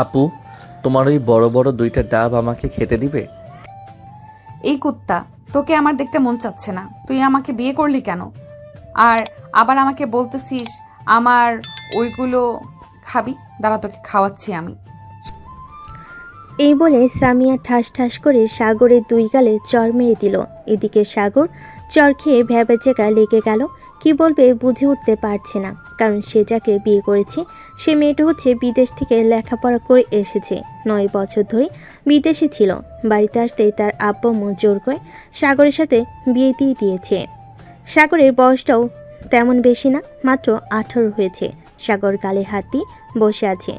আপু, তোমার ওই বড় বড় দুইটা ডাব আমাকে খেতে দিবে? এই কুত্তা, তোকে আমার দেখতে মন চাচ্ছে না। তুই আমাকে বিয়ে করলি কেন? আর আবার আমাকে বলতেছিস আমার ওইগুলো খাবি? দাঁড়া, তোকে খাওয়াচ্ছি আমি। এই বলে সামিয়া ঠাস ঠাস করে সাগরের দুই গালে চড় মেরে দিল। এদিকে সাগর চড় খেয়ে ভ্যাবাচেকা লেগে গেল। কি বলবে বুঝে উঠতে পারছে না, কারণ সে যাকে বিয়ে করেছে সে মেয়েটা হচ্ছে বিদেশ থেকে লেখাপড়া করে এসেছে। 9 বছর ধরে বিদেশে ছিল। বাড়িতে আসতেই তার আব্বু আম্মু জোর করে সাগরের সাথে বিয়ে দিয়ে দিয়েছে। সাগরের বয়সটাও তেমন বেশি না, মাত্র 18 হয়েছে। সাগর গালে হাত দিয়ে বসে আছে।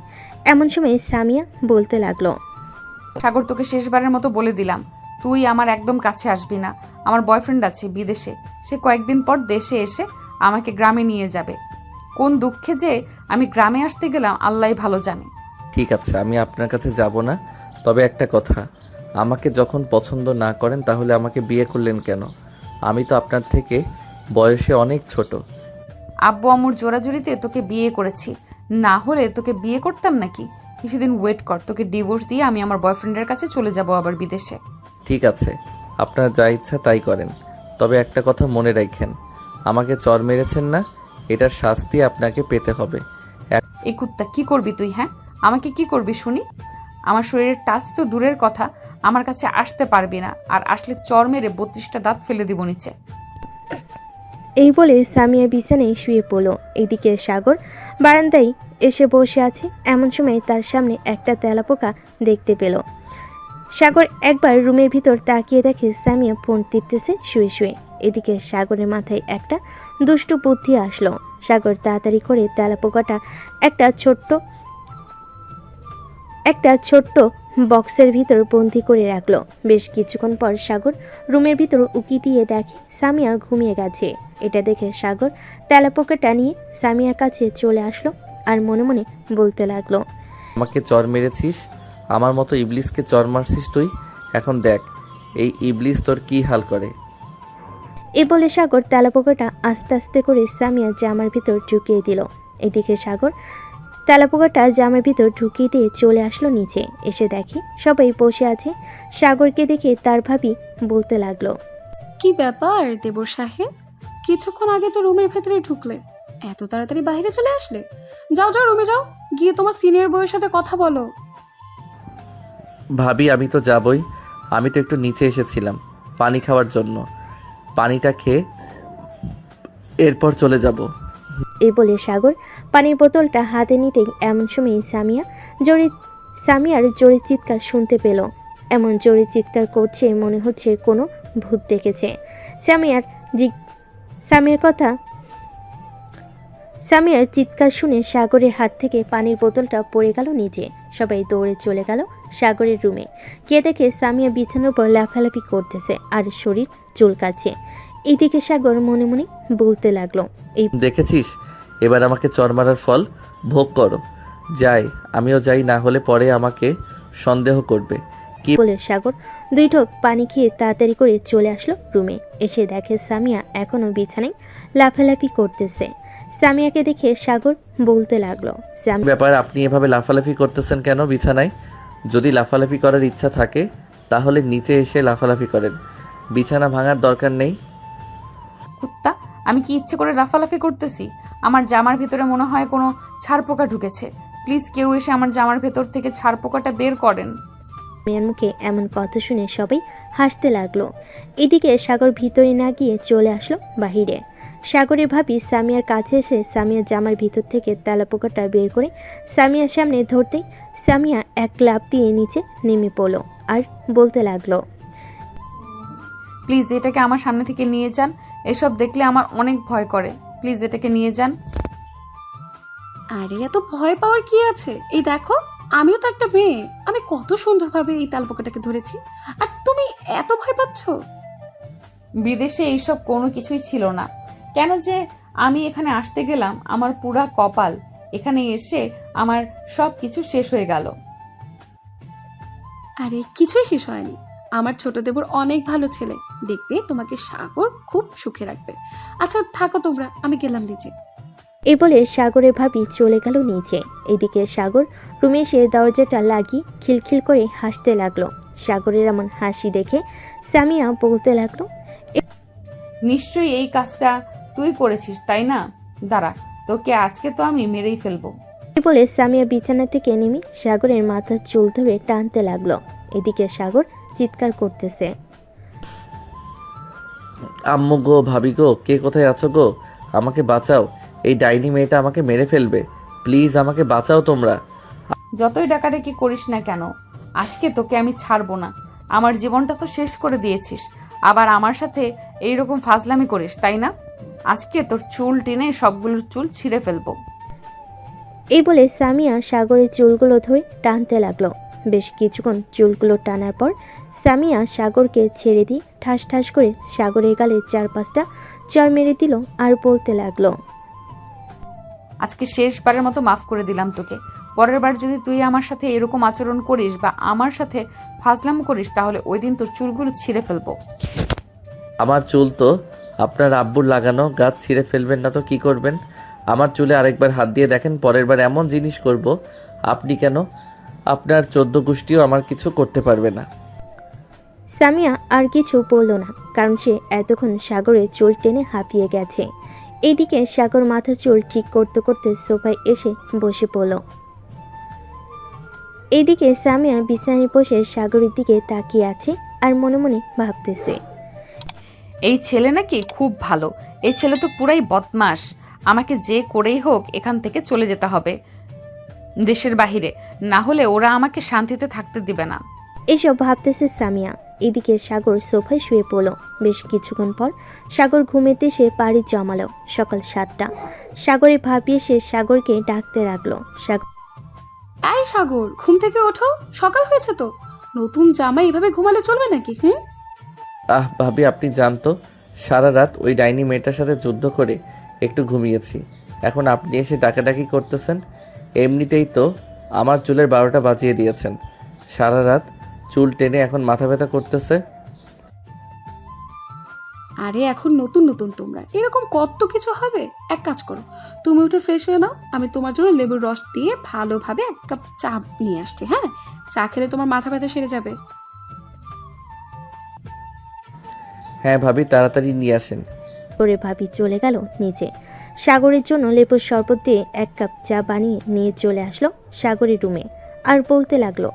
এমন সময় সামিয়া বলতে লাগলো, সাগর, তোকে শেষবারের মতো বলে দিলাম, তুই আমার একদম কাছে আসবি না। আমার বয়ফ্রেন্ড আছে বিদেশে, সে কয়েকদিন পর দেশে এসে আমাকে গ্রামে নিয়ে যাবে। কোন দুঃখে যে আমি গ্রামে আসতে গেলাম আল্লাহই ভালো জানে। ঠিক আছে, আমি আপনার কাছে যাব না। তবে একটা কথা, আমাকে যখন পছন্দ না করেন তাহলে আমাকে বিয়ে করলেন কেন? আমি তো আপনার থেকে বয়সে অনেক ছোট। আব্বু আম্মুর জোরাজুরিতে তোকে বিয়ে করেছি, না হলে তোকে বিয়ে করতাম নাকি? কিছুদিন ওয়েট কর, তোকে ডিভোর্স দিয়ে আমি আমার বয়ফ্রেন্ডের কাছে চলে যাব আবার বিদেশে। ঠিক আছে, আপনার যা ইচ্ছা তাই করেন। তবে একটা কথা মনে রাখেন, আমাকে চড় মেরেছেন না, এটার শাস্তি আপনাকে পেতে হবে। এই কুত্তা, কি করবি তুই? হ্যাঁ, আমাকে কি করবি শুনি? আমার শরীরের টাচ তো দূরের কথা, আমার কাছে আসতে পারবি না, আর আসলে চর মেরে 32টা দাঁত ফেলে দিব নিচে। এই বলে সামিয়া বিছানায় শুয়ে পড়ল। এদিকে সাগর বারান্দায় এসে বসে আছে। এমন সময় তার সামনে একটা তেলাপোকা দেখতে পেল। সাগর একবার রুমের ভিতর তাকিয়ে দেখে সামিয়া ফোন টিপতেছে শুয়ে শুয়ে। এদিকে সাগরের মাথায় একটা দুষ্টু বুদ্ধি আসলো। সাগর তাড়াতাড়ি করে তেলাপোকাটা একটা ছোট্ট বক্সের ভিতর বন্দি করে রাখলো। বেশ কিছুক্ষণ পর সাগর রুমের ভিতর উকি দিয়ে দেখে সামিয়া ঘুমিয়ে গেছে। এটা দেখে সাগর তেলাপোকাটা নিয়ে সামিয়ার কাছে চলে আসলো আর মনে মনে বলতে লাগলো, আমাকে চড় মেরেছিস, আমার মতো ইবলিসকে চড় মারছিস তুই। এখন দেখ এই ইবলিস তোর কি হাল করে। এ বলে সাগর তেলাপোকাটা আস্তে আস্তে করে সামিয়ার জামার ভিতর ঢুকিয়ে দিল। এদিকে সাগর তেলাপোকাটা জামার ভিতর ঢুকিয়ে দিয়ে চলে আসলো নিচে। এসে দেখে সবাই বসে আছে। সাগরকে দেখে তার ভাবি বলতে লাগলো, কি ব্যাপার দেবর সাহেব, কিছুক্ষণ আগে তো রুমের ভেতরে ঢুকলে, এত তাড়াতাড়ি বাইরে চলে আসলে? যাও যাও, রুমে যাও, গিয়ে তোমার সিনিয়র বউয়ের সাথে কথা বলো। ভাবি, আমি তো যাবই। আমি তো একটু নিচে এসেছিলাম পানি খাওয়ার জন্য। পানিটা খেয়ে এরপর চলে যাব। এই বলে সাগর পানির বোতলটা হাতে নিতেই এমন সময় সামিয়ার জোরে চিৎকার শুনতে পেল। এমন জোরে চিৎকার করছে মনে হচ্ছে কোনো ভূত দেখেছে। সামিয়ার চিৎকার শুনে সাগরের হাত থেকে পানির বোতলটা পড়ে গেল নিচে। সবাই দৌড়ে চলে গেল সাগরের রুমে। গিয়ে দেখে সামিয়া বিছানার উপর লাফালাফি করতেছে আর শরীর চুলকাচ্ছে। এদিকে সাগর মনে মনে বলতে লাগলো, এই দেখেছিস, এবার আমাকে চড় মারার ফল ভোগ করো। যাই, আমিও যাই, না হলে পরে আমাকে সন্দেহ করবে। কি বলে সাগর 2 ঢোক পানি খেয়ে তাড়াতাড়ি করে চলে আসলো রুমে। এসে দেখে সামিয়া এখনো বিছানায় লাফালাফি করতেছে। সামিয়াকে দেখে সাগর বলতে লাগলো, ব্যাপার, আপনি এভাবে লাফালাফি করতেছেন কেন বিছানায়? যদি লাফালাফি করার ইচ্ছা থাকে তাহলে নিচে এসে লাফালাফি করেন, বিছানা ভাঙার দরকার নেই। কুত্তা, আমি কি ইচ্ছে করে লাফালাফি করতেছি? আমার জামার ভিতরে মনে হয় কোনো ছাড় পোকা ঢুকেছে। প্লিজ কেউ এসে আমার জামার ভেতর থেকে ছাড় পোকাটা বের করেন। সামিয়ার মুখে এমন কথা শুনে সবাই হাসতে লাগলো। এদিকে সাগর ভিতরে না গিয়ে চলে আসলো বাহিরে। সাগরের ভাবি সামিয়ার কাছে এসে সামিয়ার জামার ভিতর থেকে তেলাপোকাটা বের করে সামিয়ার সামনে ধরতেই সামিয়া এক লাফ দিয়ে নিচে নেমে পড়ল আর বলতে লাগলো, প্লিজ এটাকে আমার সামনে থেকে নিয়ে যান, এসব দেখলে আমার অনেক ভয় করে। প্লিজ এটাকে নিয়ে যান। আরে এত ভয় পাওয়ার কি আছে? এই দেখো, আমিও তো একটা মেয়ে, আমি কত সুন্দরভাবে এই তালপোকাটাকে ধরেছি, আর তুমি এত ভয় পাচ্ছ? বিদেশে এইসব কোনো কিছুই ছিল না, কেন যে আমি এখানে আসতে গেলাম। আমার পুরা কপাল, এখানে এসে আমার সব কিছু শেষ হয়ে গেল। আরে কিছুই শেষ হয়নি, আমার ছোট দেবর অনেক ভালো ছেলে, দেখবে তোমাকে সাগর খুব সুখে রাখবে। আচ্ছা থাকো তোমরা, আমি গেলাম নিচে। এ বলে সাগরের ভাবি চলে গেল নিচে। এদিকে সাগর রুমে এসে দরজাটা লাগিয়ে খিলখিল করে হাসতে লাগলো। সাগরের এমন হাসি দেখে সামিয়া বলতে লাগলো, নিশ্চয়ই এই কাজটা তুই করেছিস, তাই না? দাঁড়া, তোকে আজকে তো আমি মেরেই ফেলবো। এ বলে সামিয়া বিছানা থেকে নেমে সাগরের মাথার চুল ধরে টানতে লাগলো। এদিকে সাগর চিৎকার করতেছে, আম্মু গো, ভাবি গো, কে কোথায় আছো গো? আমাকে বাঁচাও, এই ডাইনি মেয়েটা আমাকে মেরে ফেলবে। প্লিজ আমাকে বাঁচাও তোমরা। যতই ডাকাডাকি করিস না কেন, আজকে তোকে আমি ছাড়বো না। আমার জীবনটা তো শেষ করে দিয়েছিস, আবার আমার সাথে এইরকম ফাজলামি করিস, তাই না? আজকে তোর চুল টেনে সবগুলোর চুল ছিঁড়ে ফেলবো। এই বলে সামিয়া সাগরের চুলগুলো ধরে টানতে লাগলো। বেশ কিছুক্ষণ চুলগুলো টানার পর সামিয়া সাগরকে ছেড়ে দিয়ে ঠাস ঠাস করে সাগরের গালে 4-5টা চড় মেরে দিল আর বলতে লাগলো, আজকে শেষবারের মতো মাফ করে দিলাম তোকে। পরের বার যদি তুই আমার সাথে এরকম আচরণ করিস বা আমার সাথে ফাজলাম করিস, তাহলে ওই দিন তোর চুলগুলো ছিঁড়ে ফেলবো। আমার চুল তো আপনার আব্বুর লাগানো, গাছ ছিঁড়ে ফেলবেন না তো কি করবেন? আমার চুলে আরেকবার হাত দিয়ে দেখেন, পরের বার এমন জিনিস করব আপনি কেন, আপনার 14 গোষ্ঠীও আমার কিছু করতে পারবে না। সামিয়া আর কিছু বলল না, কারণ সে এতক্ষণ সাগরের চুল টেনে হাঁপিয়ে গেছে। এইদিকে সাগর মাথার চুল ঠিক করতে করতে সোফায় এসে বসে পড়ল। এইদিকে সামিয়া বিছানায় বসে সাগরের দিকে তাকিয়ে আছে আর মনে মনে ভাবতেছে, এই ছেলে নাকি খুব ভালো। এই ছেলে তো পুরাই বদমাস। আমাকে যে করেই হোক এখান থেকে চলে যেতে হবে দেশের বাহিরে, না হলে ওরা আমাকে শান্তিতে থাকতে দিবে না। এইসব ভাবতেছে সামিয়া। এদিকে সাগর সোফায় শুয়ে পড়ল। বেশ কিছুক্ষণ পর সাগর ঘুমেতে সে পাড়ি জমালো। সকাল 7টা। সাগরের ভাবি এসে সাগরকে ডাকতে লাগলো। এই সাগর, ঘুম থেকে ওঠো, সকাল হয়েছে তো। নতুন জামা এইভাবে ঘুমালে চলবে নাকি? আহ ভাবি, আপনি জানতো সারা রাত ওই ডাইনি মেয়েটার সাথে যুদ্ধ করে একটু ঘুমিয়েছি, এখন আপনি এসে ডাকাডাকি করতেছেন। এমনিতেই তো আমার চুলের 12টা বাজিয়ে দিয়েছেন। সারা রাত চুল টেনে এখন মাথা ব্যথা করতেছে। আরে এখন নতুন নতুন তোমরা, এরকম কত কিছু হবে। এক কাজ করো, তুমি উঠে ফ্রেশ হয়ে নাও, আমি তোমার জন্য লেবুর রস দিয়ে ভালোভাবে 1 কাপ চা নিয়ে আসছি। হ্যাঁ, চা খেলে তোমার মাথা ব্যথা সেরে যাবে। হ্যাঁ ভাবি, তাড়াতাড়ি নিয়ে আসেন। করে ভাবি চলে গেল নিচে। সাগরের জন্য লেবুর শরবত দিয়ে 1 কাপ চা বানিয়ে নিয়ে চলে আসলো সাগরের রুমে আর বলতে লাগলো,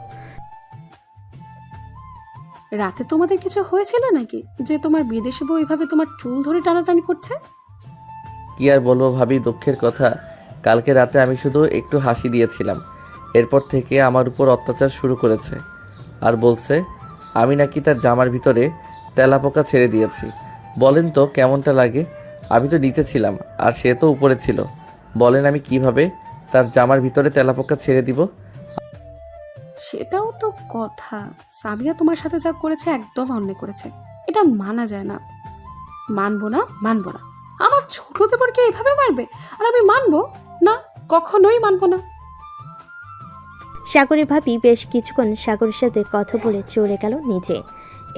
রাতে তোমাদের কিছু হয়েছিল নাকি যে তোমার বিদেশি বউ এইভাবে তোমার চুল ধরে টানাটানি করছে? কি আর বলবো ভাবি, দুঃখের কথা। কালকে রাতে আমি শুধু একটু হাসি দিয়েছিলাম, এরপর থেকে আমার উপর অত্যাচার শুরু করেছে আর বলছে আমি নাকি তার জামার ভিতরে তেলাপোকা ছেড়ে দিয়েছি। বলেন তো কেমনটা লাগে? আমি তো নিচে ছিলাম আর সে তো উপরে ছিল। বলেন আমি কিভাবে তার জামার ভিতরে তেলাপোকা ছেড়ে দিব? সেটাও তো কথা। সামিয়া তোমার সাথে যা করেছে একদম অন্যায় করেছে, এটা মানা যায় না। মানবো না, মানবো না। আমার ছোট দেবরকে এভাবে মারবে আর আমি মানবো না? কখনোই মানবো না। সাগরের ভাবি বেশ কিছুক্ষণ সাগরের সাথে কথা বলে চলে গেল নিচে।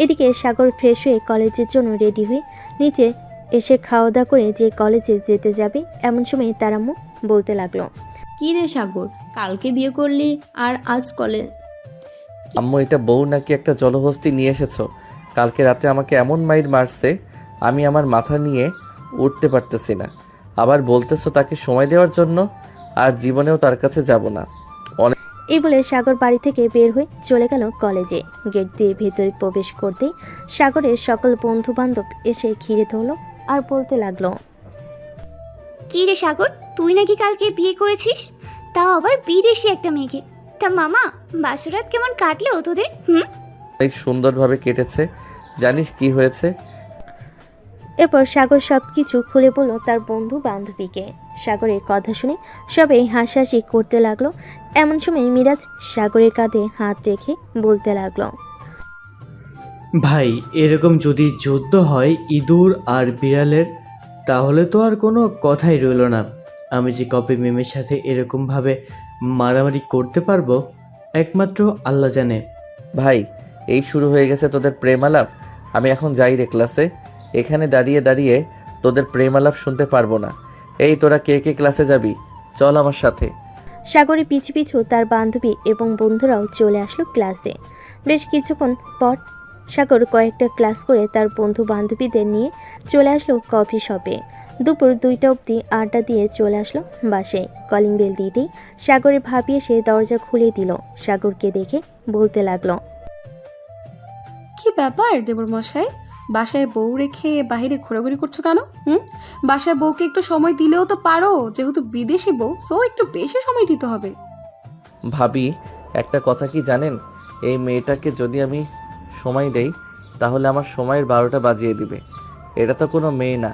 এদিকে সাগর ফ্রেশ হয়ে কলেজের জন্য রেডি হয়ে নিচে এসে খাওয়া দাওয়া করে যে কলেজে যেতে যাবে এমন সময় তার আম্মু বলতে লাগলো, কি রে সাগর, কালকে বিয়ে করলি আর আজ কলেজ? আম্মু, এটা বউ নাকি একটা জলহস্তি নিয়ে এসেছো? কালকে রাতে আমাকে এমন মাইর মারছে আমি আমার মাথা নিয়ে উঠতে পারতেছি না। আবার বলতেছো তাকে সময় দেওয়ার জন্য, আর জীবনেও তার কাছে যাব না। এই বলে সাগর বাড়ি থেকে বের হয়ে চলে গেল কলেজে। গেট দিয়ে ভেতরে প্রবেশ করতেই সাগরের সকল বন্ধু বান্ধব এসে ঘিরে ধরলো আর বলতে লাগলো, কি রে সাগর, তুই নাকি কালকে বিয়ে করেছিস, তাও আবার বিদেশি একটা মেয়েকে। তা মামা, বাসরাত কেমন কাটলো তোদের? অনেক সুন্দরভাবে কেটেছে। জানিস কি হয়েছে? এরপর সাগর সবকিছু খুলে বলল তার বন্ধু বান্ধবীকে। সাগরের কথা শুনে সবাই হাসাহাসি করতে লাগলো। এমন সময় মিরাজ সাগরের কাঁধে হাত রেখে বলতে লাগলো, ভাই, এরকম যদি যুদ্ধ হয় ইঁদুর আর বিড়ালের, তাহলে তো আর কোনো কথাই রইল না। আমি যে কবে মেমের সাথে এরকমভাবে মারামারি করতে পারবো একমাত্র আল্লাহ জানে। ভাই, এই শুরু হয়ে গেছে তোদের প্রেম আলাপ। আমি এখন যাই রে ক্লাসে। এখানে দাঁড়িয়ে দাঁড়িয়ে তোদের প্রেম আলাপ শুনতে পারবো না। এই তোরা কে কে ক্লাসে যাবি? চল আমার সাথে। সাগরের পিছু পিছু তার বান্ধবী এবং বন্ধুরাও চলে আসলো ক্লাসে। বেশ কিছুক্ষণ পর সাগর কয়েকটা ক্লাস করে তার বন্ধু বান্ধবীদের নিয়ে চলে আসলো কফি শপে। দুপুর 2টা অবধি আড্ডা দিয়ে চলে আসলো বাসায়। কলিং বেল দিতেই সাগরের ভাবি এসে দরজা খুলে দিল। সাগরকে দেখে বলতে লাগলো, কি ব্যাপার দেবর মশাই, বাসায় বউ রেখে বাইরে ঘোরাঘুরি করছো কেন? বাসায় বউকে একটু সময় দিলেও তো পারো, যেহেতু বিদেশি বউ সো একটু বেশি সময় দিতে হবে। ভাবি, একটা কথা কি জানেন? এই মেয়েটাকে যদি আমি সময় দেই তাহলে আমার সময়ের 12টা বাজিয়ে দিবে। এটা তো কোনো মেয়ে না,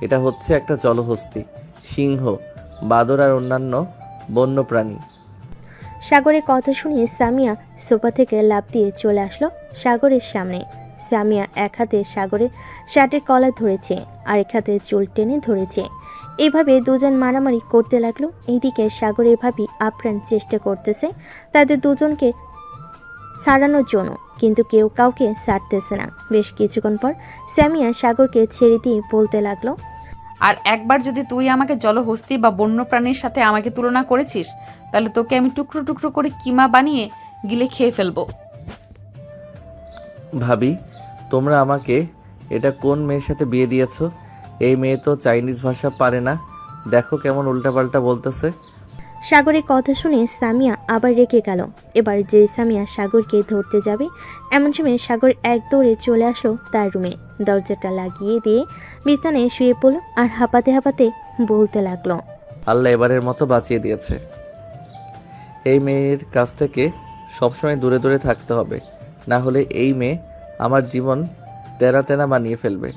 এটা হচ্ছে একটা জলহস্তী, সিংহ, বাদর আর অন্যান্য বন্য প্রাণী। সাগরের কথা শুনে সামিয়া সোফা থেকে লাফ দিয়ে চলে আসলো সাগরের সামনে। সামিয়া এক হাতে সাগরের শার্টের কলার ধরেছে, আরেক হাতে চুল টেনে ধরেছে। এভাবে দুজন মারামারি করতে লাগলো। এইদিকে সাগরের ভাবি আপ্রাণ চেষ্টা করতেছে তাদের দুজনকে ছাড়ানোর জন্য, কিন্তু কেউ কাউকে ছাড়তেছে না। বেশ কিছুক্ষণ পর সামিয়া সাগরকে ছেড়ে দিয়ে বলতে লাগলো, আর একবার যদি তুই আমাকে জলহস্তি বা বন্য প্রাণীর সাথে আমাকে তুলনা করেছিস, তাহলে তোকে আমি টুকরো টুকরো করে কিমা বানিয়ে গিলে খেয়ে ফেলবো। ভাবি, তোমরা আমাকে এটা কোন মেয়ের সাথে বিয়ে দিয়েছো? এই মেয়ে তো চাইনিজ ভাষা পারে না, দেখো কেমন উল্টাপাল্টা বলতেছে। সাগরের কথা শুনে সামিয়া আবার রেগে গেল। এবার যে সামিয়া সাগরকে ধরতে যাবে এমন সময় সাগর এক দৌড়ে চলে আসলো তার রুমে। দরজাটা লাগিয়ে দিয়ে বিছানায় শুয়ে পড়ল আর হাঁপাতে হাঁপাতে বলতে লাগলো, আল্লাহ এবারের মতো বাঁচিয়ে দিয়েছে। এই মেয়ের কাছ থেকে সবসময় দূরে দূরে থাকতে হবে, না হলে এই মেয়ে আমার জীবন তেরা তেরা বানিয়ে ফেলবে।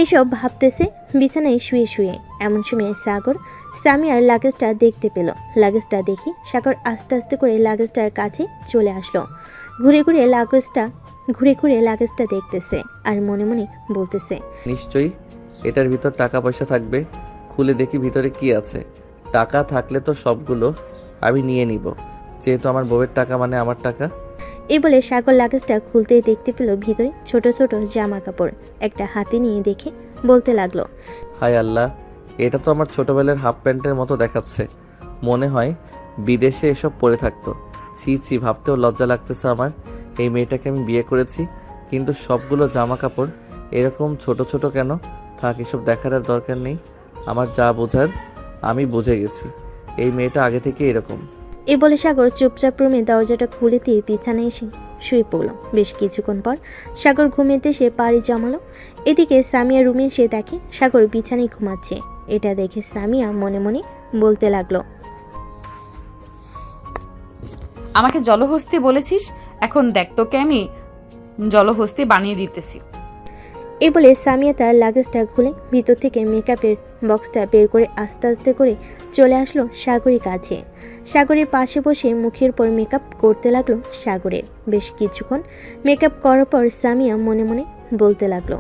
এসব ভাবতেছে বিছানায় শুয়ে শুয়ে। এমন সময় সাগর সামিয়ার লাগেজটা দেখতে পেল। লাগেজটা দেখি সাগর আস্তে আস্তে করে লাগেজটার কাছে চলে আসলো। ঘুরে ঘুরে লাগেজটা দেখতেছে আর মনে মনে বলতেছে, নিশ্চয়ই এটার ভিতর টাকা পয়সা থাকবে। খুলে দেখি ভিতরে কি আছে। টাকা থাকলে তো সবগুলো আমি নিয়ে নিব, যেহেতু আমার বউয়ের টাকা মানে আমার টাকা। এই বলে সাগর লাগেজটা খুলতেই দেখতে পেল ভিতরে ছোট ছোট জামা কাপড়। একটা হাতে নিয়ে দেখে বলতে লাগলো, হায় আল্লাহ, এটা তো আমার ছোটবেলার হাফ প্যান্টের মতো দেখাচ্ছে। মনে হয় বিদেশে এসব পরে থাকতো। ছি ছি, ভাবতেও লজ্জা লাগতেছে আমার। এই মেয়েটাকে আমি বিয়ে করেছি, কিন্তু সবগুলো জামা কাপড় এরকম ছোট ছোট কেন? থাক, এসব দেখার আর দরকার নেই। আমার যা বোঝার আমি বুঝে গেছি। এই মেয়েটা আগে থেকে এরকম। এই বলে সাগর চুপচাপ রুমে দরজাটা খুলে দিয়ে বিছানায় এসে শুয়ে পড়ল। বেশ কিছুক্ষণ পর সাগর ঘুমেতে সে পাড়ি জমালো। এদিকে সামিয়া রুমে এসে দেখে সাগর বিছানায় ঘুমাচ্ছে। এটা দেখে সামিয়া মনে মনে বলতে লাগলো, আমাকে জলহস্তি বলেছিস, এখন দেখ তোকে আমি জলহস্তি বানিয়ে দিতেছি। এই বলে সামিয়া তার লাগেজটা খুলে ভিতর থেকে মেকআপের বক্সটা বের করে আস্তে আস্তে করে চলে আসলো সাগরের কাছে। সাগরের পাশে বসে মুখের পর মেকআপ করতে লাগলো সাগরের। বেশ কিছুক্ষণ মেকআপ করার পর সামিয়া মনে মনে বলতে লাগলো,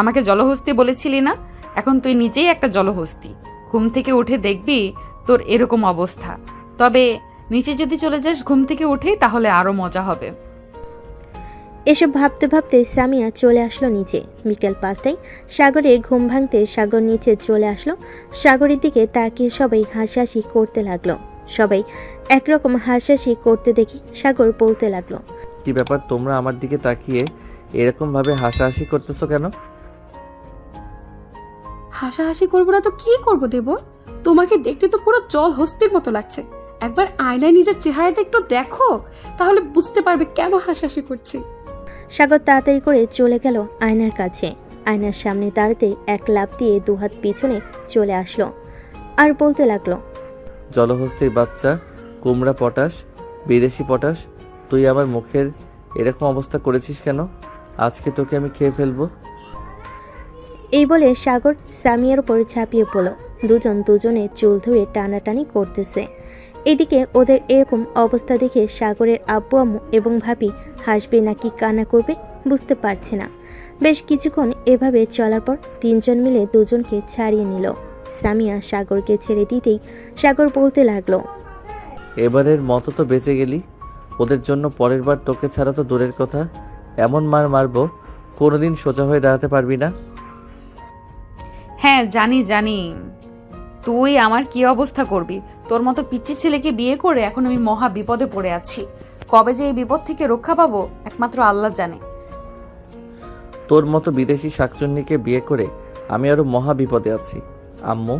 আমাকে জলহস্তি বলেছিলি না, এখন তুই নিজেই একটা জলহস্তি। ঘুম থেকে উঠে দেখবি তোর এরকম অবস্থা। তবে নিচে যদি চলে যাস ঘুম থেকে উঠেই, তাহলে আরো মজা হবে। এসব ভাবতে ভাবতে সামিয়া চলে আসলো নিচে। বিকেল 5টায় সাগরের ঘুম ভাঙতে সাগর নিচে চলে আসলো। সাগরের দিকে তাকিয়ে সবাই হাসাহাসি করতে লাগলো। সবাই একরকম হাসাহাসি করতে দেখে সাগর বলতে লাগলো, কি ব্যাপার, তোমরা আমার দিকে তাকিয়ে এরকম ভাবে হাসাহাসি করতেছো কেন? হাসাহাসি করবো না তো কি করবো দেবর? তোমাকে দেখতে তো পুরো জল হস্তির মতো লাগছে। একবার আয়নায় নিজের চেহারাটা একটু দেখো, তাহলে বুঝতে পারবে কেন হাসাহাসি করছি। সাগর তাড়াতাড়ি করে চলে গেল আয়নার কাছে। আয়নার সামনে দাঁড়াতে এক লাফ দিয়ে দুহাত পিছনে চলে আসলো আর বলতে লাগলো, জলহস্তির বাচ্চা, কুমড়া পটাশ, বিদেশি পটাশ, তুই আমার মুখের এরকম অবস্থা করেছিস কেন? আজকে তোকে আমি খেয়ে ফেলবো। এই বলে সাগর সামিয়ার উপর ঝাঁপিয়ে পড়ল। দুজন দুজনের চুল ধরে টানাটানি করতেছে। এদিকে ওদের এরকম অবস্থা দেখে সাগরের আব্বু আম্মু এবং ভাবি হাসবে নাকি কান্না করবে বুঝতে পারছে না। বেশ কিছুক্ষণ এভাবে চলার পর তিনজন মিলে দুজনকে ছাড়িয়ে নিল। সামিয়া সাগরকে ছেড়ে দিতেই সাগর বলতে লাগলো, এবারের মতো তো বেঁচে গেলি। ওদের জন্য পরের বার তোকে ছাড়া তো দূরের কথা, এমন মার মারবো কোনোদিন সোজা হয়ে দাঁড়াতে পারবি না। হ্যাঁ জানি জানি, তুই আমার কি অবস্থা করবি। তোর মতো পিচ্চি ছেলেকে বিয়ে করে এখন আমি মহা বিপদে পড়ে আছি। কবে যে এই বিপদ থেকে রক্ষা পাবো একমাত্র আল্লাহ জানে। তোর মতো বিদেশি শাকচুন্নিকে বিয়ে করে আমি আরো মহা বিপদে আছি। আম্মু,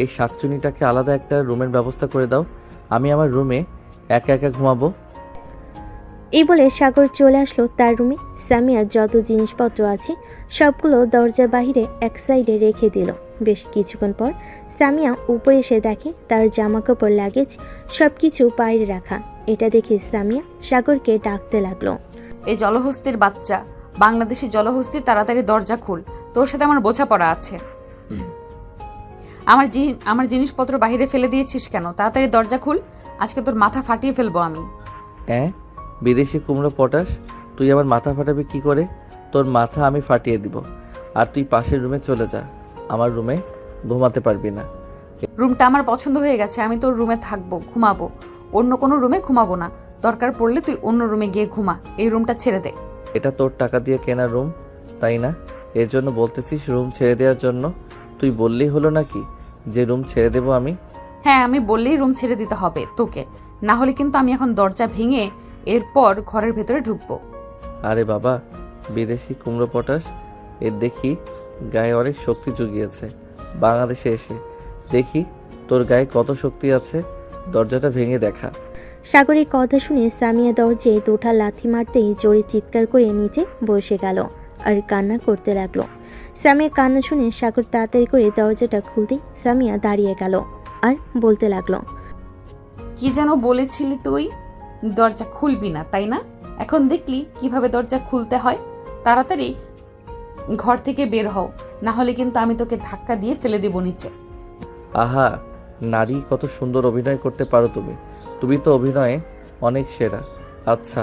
এই শাকচুন্নিটাকে আলাদা একটা রুমের ব্যবস্থা করে দাও, আমি আমার রুমে একা একা ঘুমাবো। এই বলে সাগর চলে আসলো তার রুমে। সামিয়ার যত জিনিসপত্র আছে সবগুলো দরজার বাহিরে এক সাইডে রেখে দিল। বেশ কিছুক্ষণ পর সামিয়া উপরে এসে দেখে তার জামা কাপড় লাগেজ সব কিছু বাইরে রাখা। এটা দেখে সামিয়া সাগরকে ডাকতে লাগলো। এই জলহস্তির বাচ্চা, বাংলাদেশি জলহস্তি, তাড়াতাড়ি দরজা খুল, তোর সাথে আমার বোঝাপড়া আছে। আমার জিনিসপত্র বাইরে ফেলে দিয়েছিস কেন? তাড়াতাড়ি দরজা খুল, আজকে তোর মাথা ফাটিয়ে ফেলবো আমি। বিদেশি কুমড়ো পটাশ, তুই আমার মাথা ফাটাবি কি করে? তোর মাথা আমি ফাটিয়ে দিব। আর তুই পাশের রুমে চলে যা, আমার রুমে ঘুমাতে পারবি না। রুমটা আমার পছন্দ হয়ে গেছে, আমি তোর রুমে থাকবো, ঘুমাবো, অন্য কোনো রুমে ঘুমাবো না। দরকার পড়লে তুই অন্য রুমে গিয়ে ঘুমা, এই রুমটা ছেড়ে দে। এটা তোর টাকা দিয়ে কেনা রুম, তাই না? এর জন্য বলতেছিস রুম ছেড়ে দেওয়ার জন্য? তুই বললেই হলো নাকি যে রুম ছেড়ে দেবো আমি? হ্যাঁ, আমি বললেই রুম ছেড়ে দিতে হবে তোকে, না হলে কিন্তু আমি এখন দরজা ভেঙে এরপর ঘরের ভেতরে ঢুকবো। আরে বাবা, বিদেশি কুমড়ো পটাশ, এর দেখি গায়ে অনেক শক্তি জুগিয়েছে। বাংলাদেশে এসে দেখি তোর গায়ে কত শক্তি আছে, দরজাটা ভেঙে দেখা। সাগরের কথা শুনে সামিয়া দরজায় দুটা লাথি মারতেই জোরে চিৎকার করে নিচে বসে গেল আর কান্না করতে লাগলো। সামিয়ার কান্না শুনে সাগর তাড়াতাড়ি করে দরজাটা খুলতেই সামিয়া দাঁড়িয়ে গেল আর বলতে লাগলো, কি যেন বলেছিলি তুই? দরজা খুলবি না তাই না? এখন দেখলি কিভাবে দরজা খুলতে হয়। তাড়াতাড়ি ঘর থেকে বের হও, না হলে কিন্তু আমি তোকে ধাক্কা দিয়ে ফেলে দেব নিচে। আহা নারী, কত সুন্দর অভিনয় করতে পারো তুমি। তুমি তো অভিনয়ে অনেক সেরা। আচ্ছা,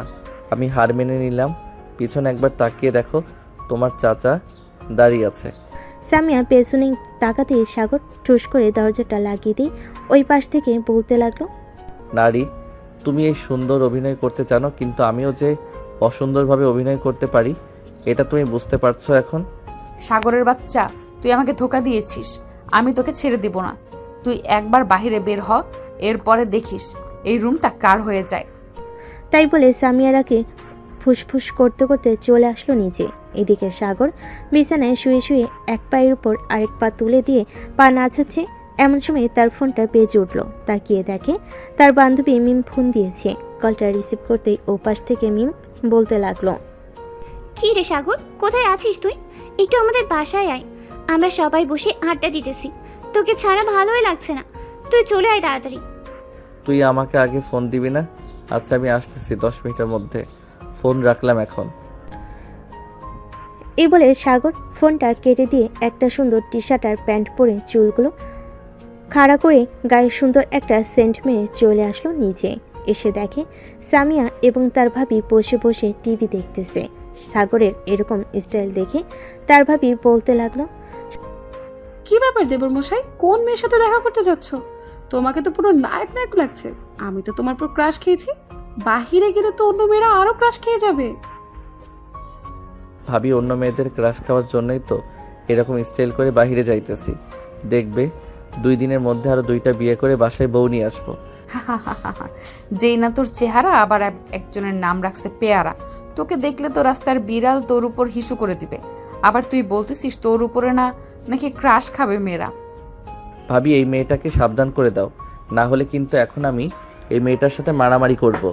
আমি হার মেনে নিলাম। পিছনে একবার তাকিয়ে দেখো, তোমার চাচা দাঁড়িয়ে আছে। সামিয়া পেছনে তাকাতে সাগর ঠুস করে দরজাটা লাগিয়ে দিয়ে ওই পাশ থেকে বলতে লাগলো, নারী, তুমি এই সুন্দর অভিনয় করতে জানো, কিন্তু আমিও যে অসুন্দরভাবে অভিনয় করতে পারি এটা তুমি বুঝতে পারছো এখন? সাগরের বাচ্চা, তুই আমাকে ধোকা দিয়েছিস, আমি তোকে ছেড়ে দিব না। তুই একবার বাইরে বের হ, এরপরে দেখিস এই রুমটা কার হয়ে যায়। তাই বলে সামিয়ারাকে ফুসফুস করতে করতে চলে আসলো নিচে। এদিকে সাগর বিছানায় শুয়ে শুয়ে এক পায়ের উপর আরেক পা তুলে দিয়ে পা নাচাচ্ছে। এমন সময় তার ফোনটা বেজে উঠল। তাকিয়ে দেখে তার বান্ধবী মিম ফোন দিয়েছে। কলটা রিসিভ করতেই ওপাশ থেকে মিম বলতে লাগলো, কি রে সাগর, কোথায় আছিস তুই? একটু আমাদের বাসায় আয়, আমরা সবাই বসে আড্ডা দিতেছি। তোকে ছাড়া ভালোই লাগছে না, তুই চলে আয় তাড়াতাড়ি। তুই আমাকে আগে ফোন দিবি না? আচ্ছা, আমি আসতেছি 10 মিনিটের মধ্যে। ফোন রাখলাম এখন। এই বলে সাগর ফোনটা কেটে দিয়ে একটা সুন্দর টি শার্ট আর প্যান্ট পরে চুলগুলো খাড়া করে গায়ে সুন্দর একটা সেন্ট মেরে চলে আসলো নিচে। এসে দেখে সামিয়া এবং তার ভাবি বসে বসে টিভি দেখতেছে। সাগরের এরকম স্টাইল দেখে তার ভাবি বলতে লাগলো, কি ব্যাপার দেবর মশাই, কোন মেয়ের সাথে দেখা করতে যাচ্ছ? তোমাকে তো পুরো নায়ক নায়ক লাগছে। আমি তো তোমার পুরো ক্রাশ খেয়েছি, বাহিরে গেলে তো অন্য মেয়েরা আরো ক্রাশ খেয়ে যাবে। ভাবি, অন্য মেয়েদের ক্রাশ খাওয়ার জন্যই তো এরকম স্টাইল করে বাইরে যাইতেছি। দেখবে 2 দিনের মধ্যে আরো 2টা বিয়ে করে বাসায় বউ নিয়ে আসবো। যেই না তোর চেহারা, আবার একজনের নাম রাখছে পেয়ারা। তোকে দেখলে তো রাস্তার বিড়াল তোর উপর হিসু করে দিবে। আবার তুই বলতেছিস তোর উপরে নাকি ক্রাশ খাবে মেয়েরা। ভাবি, এই মেয়েটাকে সাবধান করে দাও, না হলে কিন্তু এখন আমি এই মেয়েটার সাথে মারামারি করব।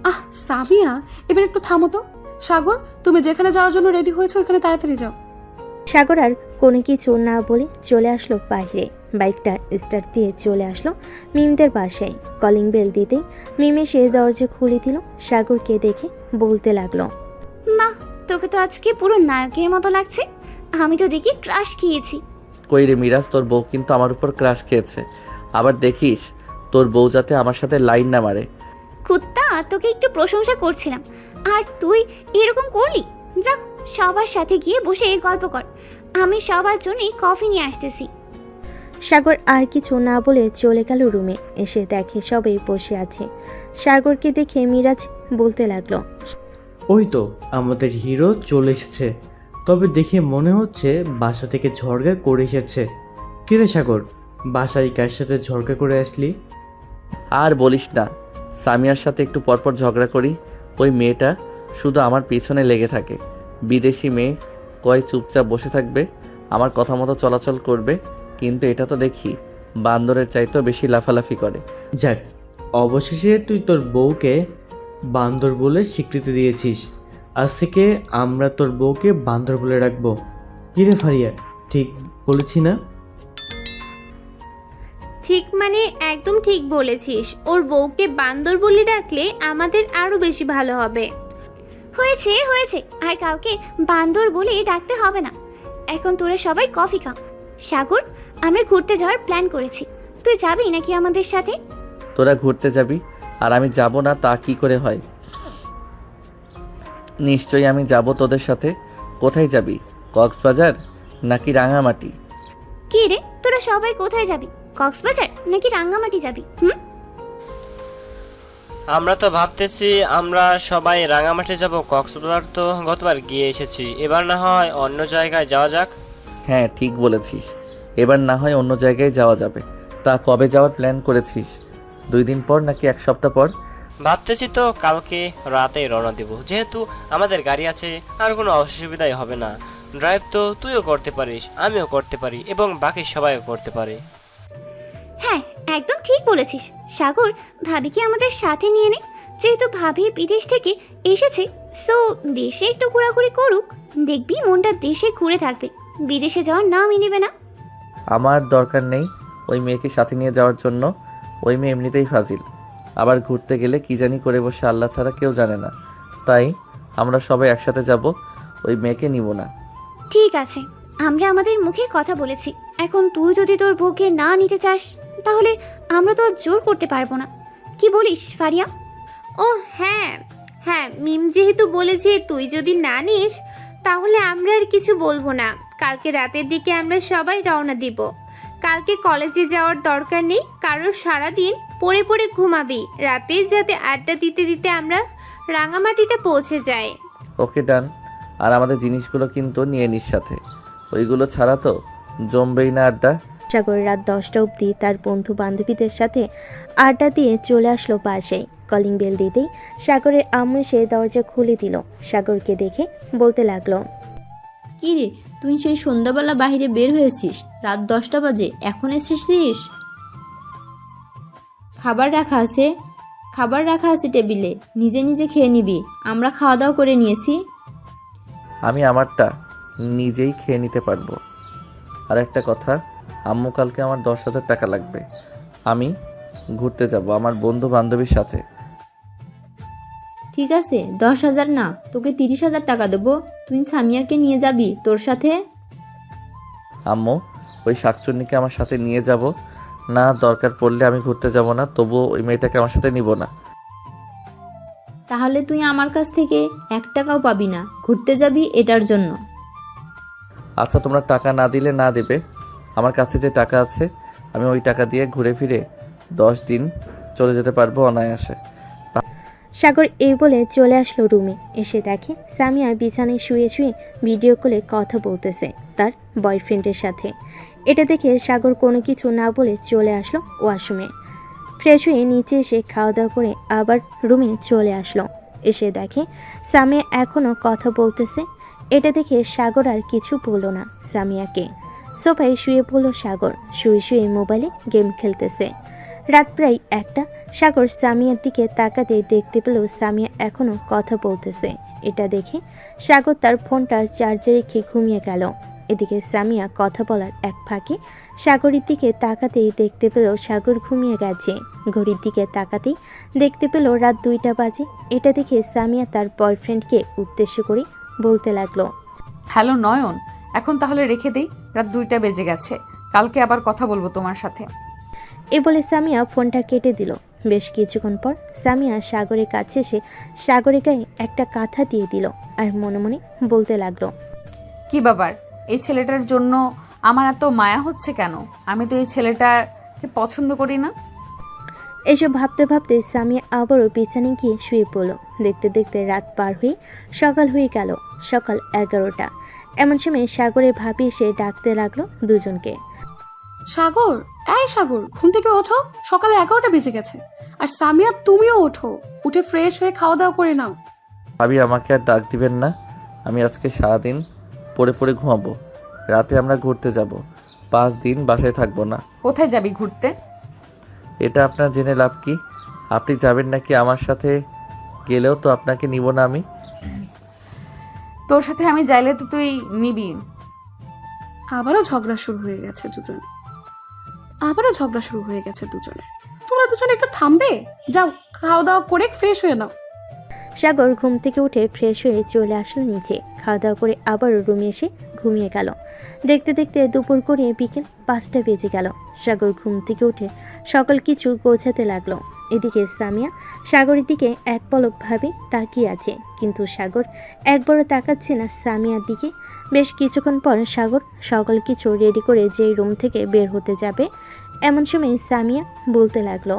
আহ সামিয়া, এবার একটু থামো তো। সাগর, তুমি যেখানে যাওয়ার জন্য রেডি হয়েছো ওখানে তাড়াতাড়ি যাও। সাগর আর কোনো কিছু না বলে চলে আসলো বাইরে। বাইকটা স্টার্ট দিয়ে চলে আসলো মিমদের বাসায়। কলিং বেল দিতেই মিম এসে দরজা খুলে দিল। সাগরকে দেখে বলতে লাগলো, মা, তোকে তো আজকে পুরো নায়কের মতো লাগছে। আমি তো দেখি ক্রাশ খেয়েছি। কই রে মিরাজ, তোর বউ কিন্তু আমার উপর ক্রাশ খেয়েছে। আবার দেখিস তোর বউ যাতে আমার সাথে লাইন না মারে। কুত্তা, তোকে একটু প্রশংসা করছিলাম আর তুই এরকম করলি। যা, সবার সাথে গিয়ে বসে গল্প কর, আমি সবার জন্যই কফি নিয়ে আসতেছি। সাগর আর কিছু না বলে চলে গেল রুমে। এসে দেখে সবাই বসে আছে। সাগরকে দেখে মিরাজ বলতে লাগলো, ওই তো আমাদের হিরো চলে এসেছে, তবে দেখে মনে হচ্ছে বাসা থেকে ঝড়গা করে এসেছে। কিরে সাগর, বাসায় কার সাথে ঝড়গা করে আসলি? আর বলিস না, সামিয়ার সাথে একটু পরপর ঝগড়া করি। ওই মেয়েটা শুধু আমার পিছনে লেগে থাকে। বিদেশি মেয়ে, কয় চুপচাপ বসে থাকবে, আমার কথা মতো চলাচল করবে, কিন্তু এটা তো দেখি বান্দরের চাইতেও বেশি লাফালাফি করে। যাক, অবশেষে তুই তোর বউকে বান্দর বলে স্বীকৃতি দিয়েছিস। আজ থেকে আমরা তোর বউকে বান্দর বলে রাখবো। কিরে ফারিয়া, ঠিক বলেছি না? ঠিক মানে একদম ঠিক বলেছিস। ওর বউকে বান্দর বলে ডাকলে আমাদের আরো বেশি ভালো হবে। হয়েছে হয়েছে, আর কাউকে বান্দর বলে ডাকতে হবে না। এখন তোরা সবাই কফি খা। সাগর, আমরা ঘুরতে যাওয়ার প্ল্যান করেছি, তুই যাবি নাকি আমাদের সাথে? তোরা ঘুরতে যাবি আর আমি যাব না, তা কি করে হয়? নিশ্চয়ই আমি যাব তোদের সাথে। কোথায় যাবি? কক্সবাজার নাকি রাঙামাটি? কি রে, তোরা সবাই কোথায় যাবি? কক্সবাজার নাকি রাঙ্গামাটি যাবি? আমরা তো ভাবতেছি আমরা সবাই রাঙামাটি যাব। কক্সবাজার তো গতবার গিয়ে এসেছি, এবার না হয় অন্য জায়গায় যাওয়া যাক। হ্যাঁ, ঠিক বলেছিস, এবার না হয় অন্য জায়গায় যাওয়া যাবে। তা কবে যাওয়ার প্ল্যান করেছিস? 2 দিন পর নাকি 1 সপ্তাহ পর? ভাবতেছি তো কালকে রাতে রওনা দেব, যেহেতু আমাদের গাড়ি আছে আর কোনো অসুবিধাই হবে না। ড্রাইভ তো তুইও করতে পারিস, আমিও করতে পারি এবং বাকি সবাইও করতে পারে। হ্যাঁ, একদম ঠিক বলেছিস। সাগর, ভাবিকে আমাদের সাথে নিয়ে নে। যেহেতু ভাবি বিদেশ থেকে এসেছে, সো দেশে একটু ঘোরাঘুরি করুক। দেখবি মনটা দেশে ঘুরে থাকবে, বিদেশে যাওয়ার নামই নেবে না। আমার দরকার নেই ওই মেয়েকে সাথে নিয়ে যাওয়ার জন্য। ওই মেয়ে এমনিতেই ফাজিল, আবার ঘুরতে গেলে কি জানি করে বসে, আল্লাহ ছাড়া কেউ জানে না। তাই আমরা সবাই একসাথে যাব, ওই মেয়েকে নিব না। ঠিক আছে, আমরা আমাদের মুখের কথা বলেছি। এখন তুই যদি তোর বউকে না নিতে চাস, তাহলে আমরা তো আর জোর করতে পারবো না। কি বলিস ফারিয়া? ও হ্যাঁ হ্যাঁ, মিম যেহেতু বলেছে তুই যদি না নিস, তাহলে আমরা আর কিছু বলবো না। কালকে রাতের দিকে আমরা সবাই রওনা দিব। কালকে কলেজে যাওয়ার দরকার নেই, কারণ সারাদিন পড়ে পড়ে ঘুমাবি। রাতে যাতে আড্ডা দিতে দিতে আমরা রাঙামাটিতে পৌঁছে যাই। ওকে, ডান। আর আমাদের জিনিসগুলো কিন্তু নিয়ে নিস সাথে, ওইগুলো ছাড়া তো জমবেই না আড্ডা। সাগর রাত 10টা অবধি তার বন্ধু বান্ধবীদের সাথে আড্ডা দিয়ে চলে আসলো বাসায়। কলিং বেল দিতেই সাগরের আম্মু এসে দরজা খুলে দিল। সাগরকে দেখে বলতে লাগলো, কি রে, তুই সেই সন্ধ্যাবেলা বাইরে বের হয়েছিস, রাত 10টা বাজে, এখন এসেছিস? খাবার রাখা আছে টেবিলে, নিজে নিজে খেয়ে নিবি। আমরা খাওয়া দাওয়া করে নিয়েছি। আমি আমারটা নিজেই খেয়ে নিতে পারবো। আর একটা কথা, আম্মু কালকে আমার 10,000 টাকা লাগবে। আমি ঘুরতে যাব আমার বন্ধু বান্ধবীর সাথে। ঠিক আছে, 10,000 না, তোকে 30,000 টাকা দেবো। তুই সামিয়াকে নিয়ে যাবি তোর সাথে? আম্মু, ওই শাকচুন্নিকে আমার সাথে নিয়ে যাব না? দরকার পড়লে আমি ঘুরতে যাব না, তবুও ওই মেয়েটাকে আমার সাথে নিব না। তাহলে তুই আমার কাছ থেকে 1 টাকাও পাবি না, ঘুরতে যাবি এটার জন্য। আচ্ছা, তোমরা টাকা না দিলে না দেবে, আমার কাছে যে টাকা আছে আমি ওই টাকা দিয়ে ঘুরে ফিরে 10 দিন চলে যেতে পারবো অনায়াসে। সাগর এই বলে চলে আসলো রুমে। এসে দেখে সামিয়া বিছানায় শুয়ে শুয়ে ভিডিও কলে কথা বলতেছে তার বয়ফ্রেন্ডের সাথে। এটা দেখে সাগর কোনো কিছু না বলে চলে আসলো ওয়াশরুমে। ফ্রেশ হয়ে নিচে এসে খাওয়া দাওয়া করে আবার রুমে চলে আসলো। এসে দেখে সামিয়া এখনও কথা বলতেছে। এটা দেখে সাগর আর কিছু বলল না সামিয়াকে। সোফায় শুয়ে পড়ল সাগর, শুয়ে শুয়ে মোবাইলে গেম খেলতেছে। রাত প্রায় 1টা। সাগর সামিয়ার দিকে তাকাতে দেখতে পেল সামিয়া এখনও কথা বলতেছে। এটা দেখে সাগর তার ফোনটা চার্জে রেখে ঘুমিয়ে গেল। এদিকে সামিয়া কথা বলার এক ফাঁকে সাগরের দিকে তাকাতেই দেখতে পেল সাগর ঘুমিয়ে গেছে। ঘড়ির দিকে তাকাতেই দেখতে পেল রাত 2টা বাজে। এটা দেখে সামিয়া তার বয়ফ্রেন্ডকে উদ্দেশ্য করে বলতে লাগলো, হ্যালো নয়ন, এখন তাহলে রেখে দেই, রাত 2টা বেজে গেছে। কালকে আবার কথা বলবো তোমার সাথে। এ বলে সামিয়া ফোনটা কেটে দিল। বেশ কিছুক্ষণ পর সামিয়া সাগরের কাছে এসে সাগরের গায়ে একটা কাঁথা দিয়ে দিল আর মনে মনে বলতে লাগলো, কি বাবার, এই ছেলেটার জন্য আমার এত মায়া হচ্ছে কেন? আমি তো এই ছেলেটাকে পছন্দ করি না। এসব ভাবতে ভাবতে সামিয়া আবারও বিছানায় গিয়ে শুয়ে পড়ল। দেখতে দেখতে রাত পার হয়ে সকাল হয়ে গেল। সকাল 11টা। এমন সময় সাগরের ভাবি এসে ডাকতে লাগলো দুজনকে। সাগর, এই সাগর, ঘুম থেকে ওঠো, সকালে 11টা বেজে গেছে। আর সামিয়া, তুমিও ওঠো, উঠে ফ্রেশ হয়ে খাওয়া দাওয়া করে নাও। ভাবি আমাকে আর ডাক দিবেন না। আমি আজকে সারাদিন পড়ে পড়ে ঘুমাবো। রাতে আমরা ঘুরতে যাব। 5 দিন বাসায় থাকবো না। কোথায় যাবি ঘুরতে? এটা আপনার জেনে লাভ কি? আপনি যাবেন নাকি আমার সাথে? গেলেও তো আপনাকে নিব না আমি। তোর সাথে আমি যাইলে তো তুই নিবি। আবারও ঝগড়া শুরু হয়ে গেছে দুজনের। তোমরা দুজনে একটু থামবে? যাও, খাওয়া দাওয়া করে ফ্রেশ হয়ে নাও। সাগর ঘুম থেকে উঠে ফ্রেশ হয়ে চলে আসলো নিচে। খাওয়া দাওয়া করে আবার রুমে এসে ঘুমিয়ে গেল। দেখতে দেখতে দুপুর গড়িয়ে বিকেল 5টা বেজে গেল। সাগর ঘুম থেকে উঠে সকল কিছু গোছাতে লাগলো। এদিকে সামিয়া সাগরের দিকে এক পলক ভাবে তাকিয়ে আছে, কিন্তু সাগর একবারও তাকাচ্ছে না সামিয়ার দিকে। বেশ কিছুক্ষণ পর সাগর সকল কিছু রেডি করে যেই রুম থেকে বের হতে যাবে, এমন সময় সামিয়া বলতে লাগলো,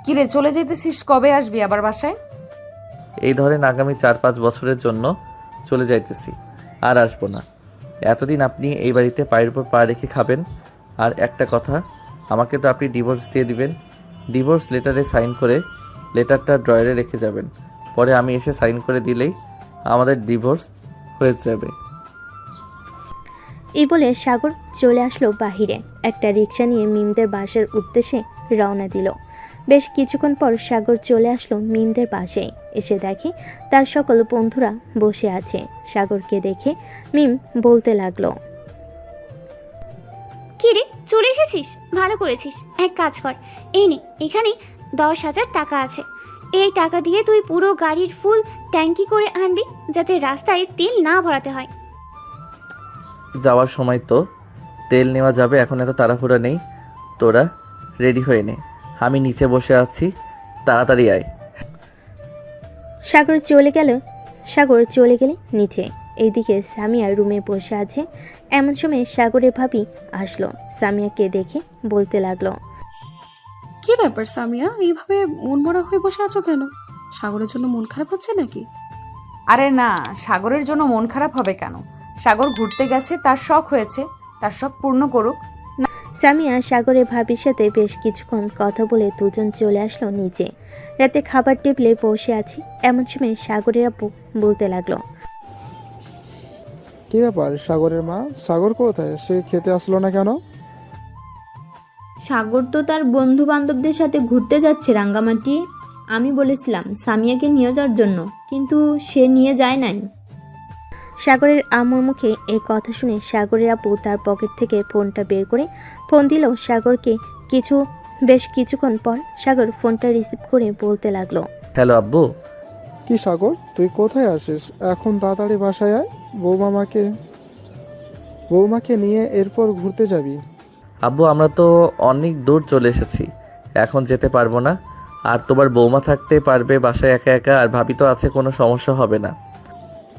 কিরে চলে যেতেছিস? কবে আসবি আবার বাসায়? এই ধরেন আগামী 4-5 বছরের জন্য চলে যাইতেছি, আর আসবো না। এতদিন আপনি এই বাড়িতে পায়ের উপর পা রেখে খাবেন। আর একটা কথা, আমাকে তো আপনি ডিভোর্স দিয়ে দিবেন। ডিভোর্স লেটারে সাইন করে লেটারটা ড্রয়ারে রেখে যাবেন। পরে আমি এসে সাইন করে দিলেই আমাদের ডিভোর্স হয়ে যাবে। এই বলে সাগর চলে আসলো বাহিরে। একটা রিক্সা নিয়ে মিমদের বাসার উদ্দেশ্যে রওনা দিল। বেশ কিছুক্ষণ পর সাগর চলে আসলো মিমদের বাসায়। এসে দেখে তার সকল বন্ধুরা বসে আছে। সাগরকে দেখে মিম বলতে লাগলো, কি রে, চলে এসেছিস? ভালো করেছিস। এক কাজ কর, এই নে, এখানে 10,000 টাকা আছে। এই টাকা দিয়ে তুই পুরো গাড়ির ফুল ট্যাঙ্কি করে আনবি, যাতে রাস্তায় তেল না ভরাতে হয়। যাওয়ার সময় তো তেল নেওয়া যাবে, এখন এত তাড়াহুড়া নেই। তোরা রেডি হয়ে নে, আমি নিচে বসে আছি, তাড়াতাড়ি আয়। সাগর চলে গেলে নিচে। এইদিকে সামিয়া রুমে বসে আছে। এমন সময় সাগরের ভাবি আসলো। সামিয়াকে দেখে বলতে লাগলো, কি ব্যাপার সামিয়া, এইভাবে মন মরা হয়ে বসে আছো কেন? সাগরের জন্য মন খারাপ হচ্ছে নাকি? আরে না, সাগরের জন্য মন খারাপ হবে কেন? সাগর ঘুরতে গেছে, তার শখ হয়েছে, তার শখ পূর্ণ করুক। সামিয়া সাগরের ভাবির সাথে বেশ কিছুক্ষণ কথা বলে দুজন চলে আসলো নিচে। রাতে খাবার টেবিলে বসে আছি। এমন সময় সাগরের আপু বলতে লাগলো, কি ব্যাপার সাগরের মা? সাগর কোথায়? সে খেতে আসলো না কেন? সাগর তো তার বন্ধু বান্ধবদের সাথে ঘুরতে যাচ্ছে রাঙ্গামাটি। আমি বলেছিলাম সামিয়াকে নিয়ে যাওয়ার জন্য, কিন্তু সে নিয়ে যায় নাই। সাগরের আম্মুর মুখে এই কথা শুনে সাগরের আপু তার পকেট থেকে ফোনটা বের করে ফোন দিল সাগরকে। বেশ কিছুক্ষণ পর সাগর ফোনটা রিসিভ করে বলতে লাগলো, হ্যালো আব্বু। কি সাগর, তুই কোথায় আসিস? এখন তাড়াতাড়ি বাসায় আয়। বৌমাকে নিয়ে এরপর ঘুরতে যাবি। আব্বু আমরা তো অনেক দূর চলে এসেছি, এখন যেতে পারবো না। আর তোমার বৌমা থাকতে পারবে বাসায় একা একা, আর ভাবি তো আছে, কোনো সমস্যা হবে না।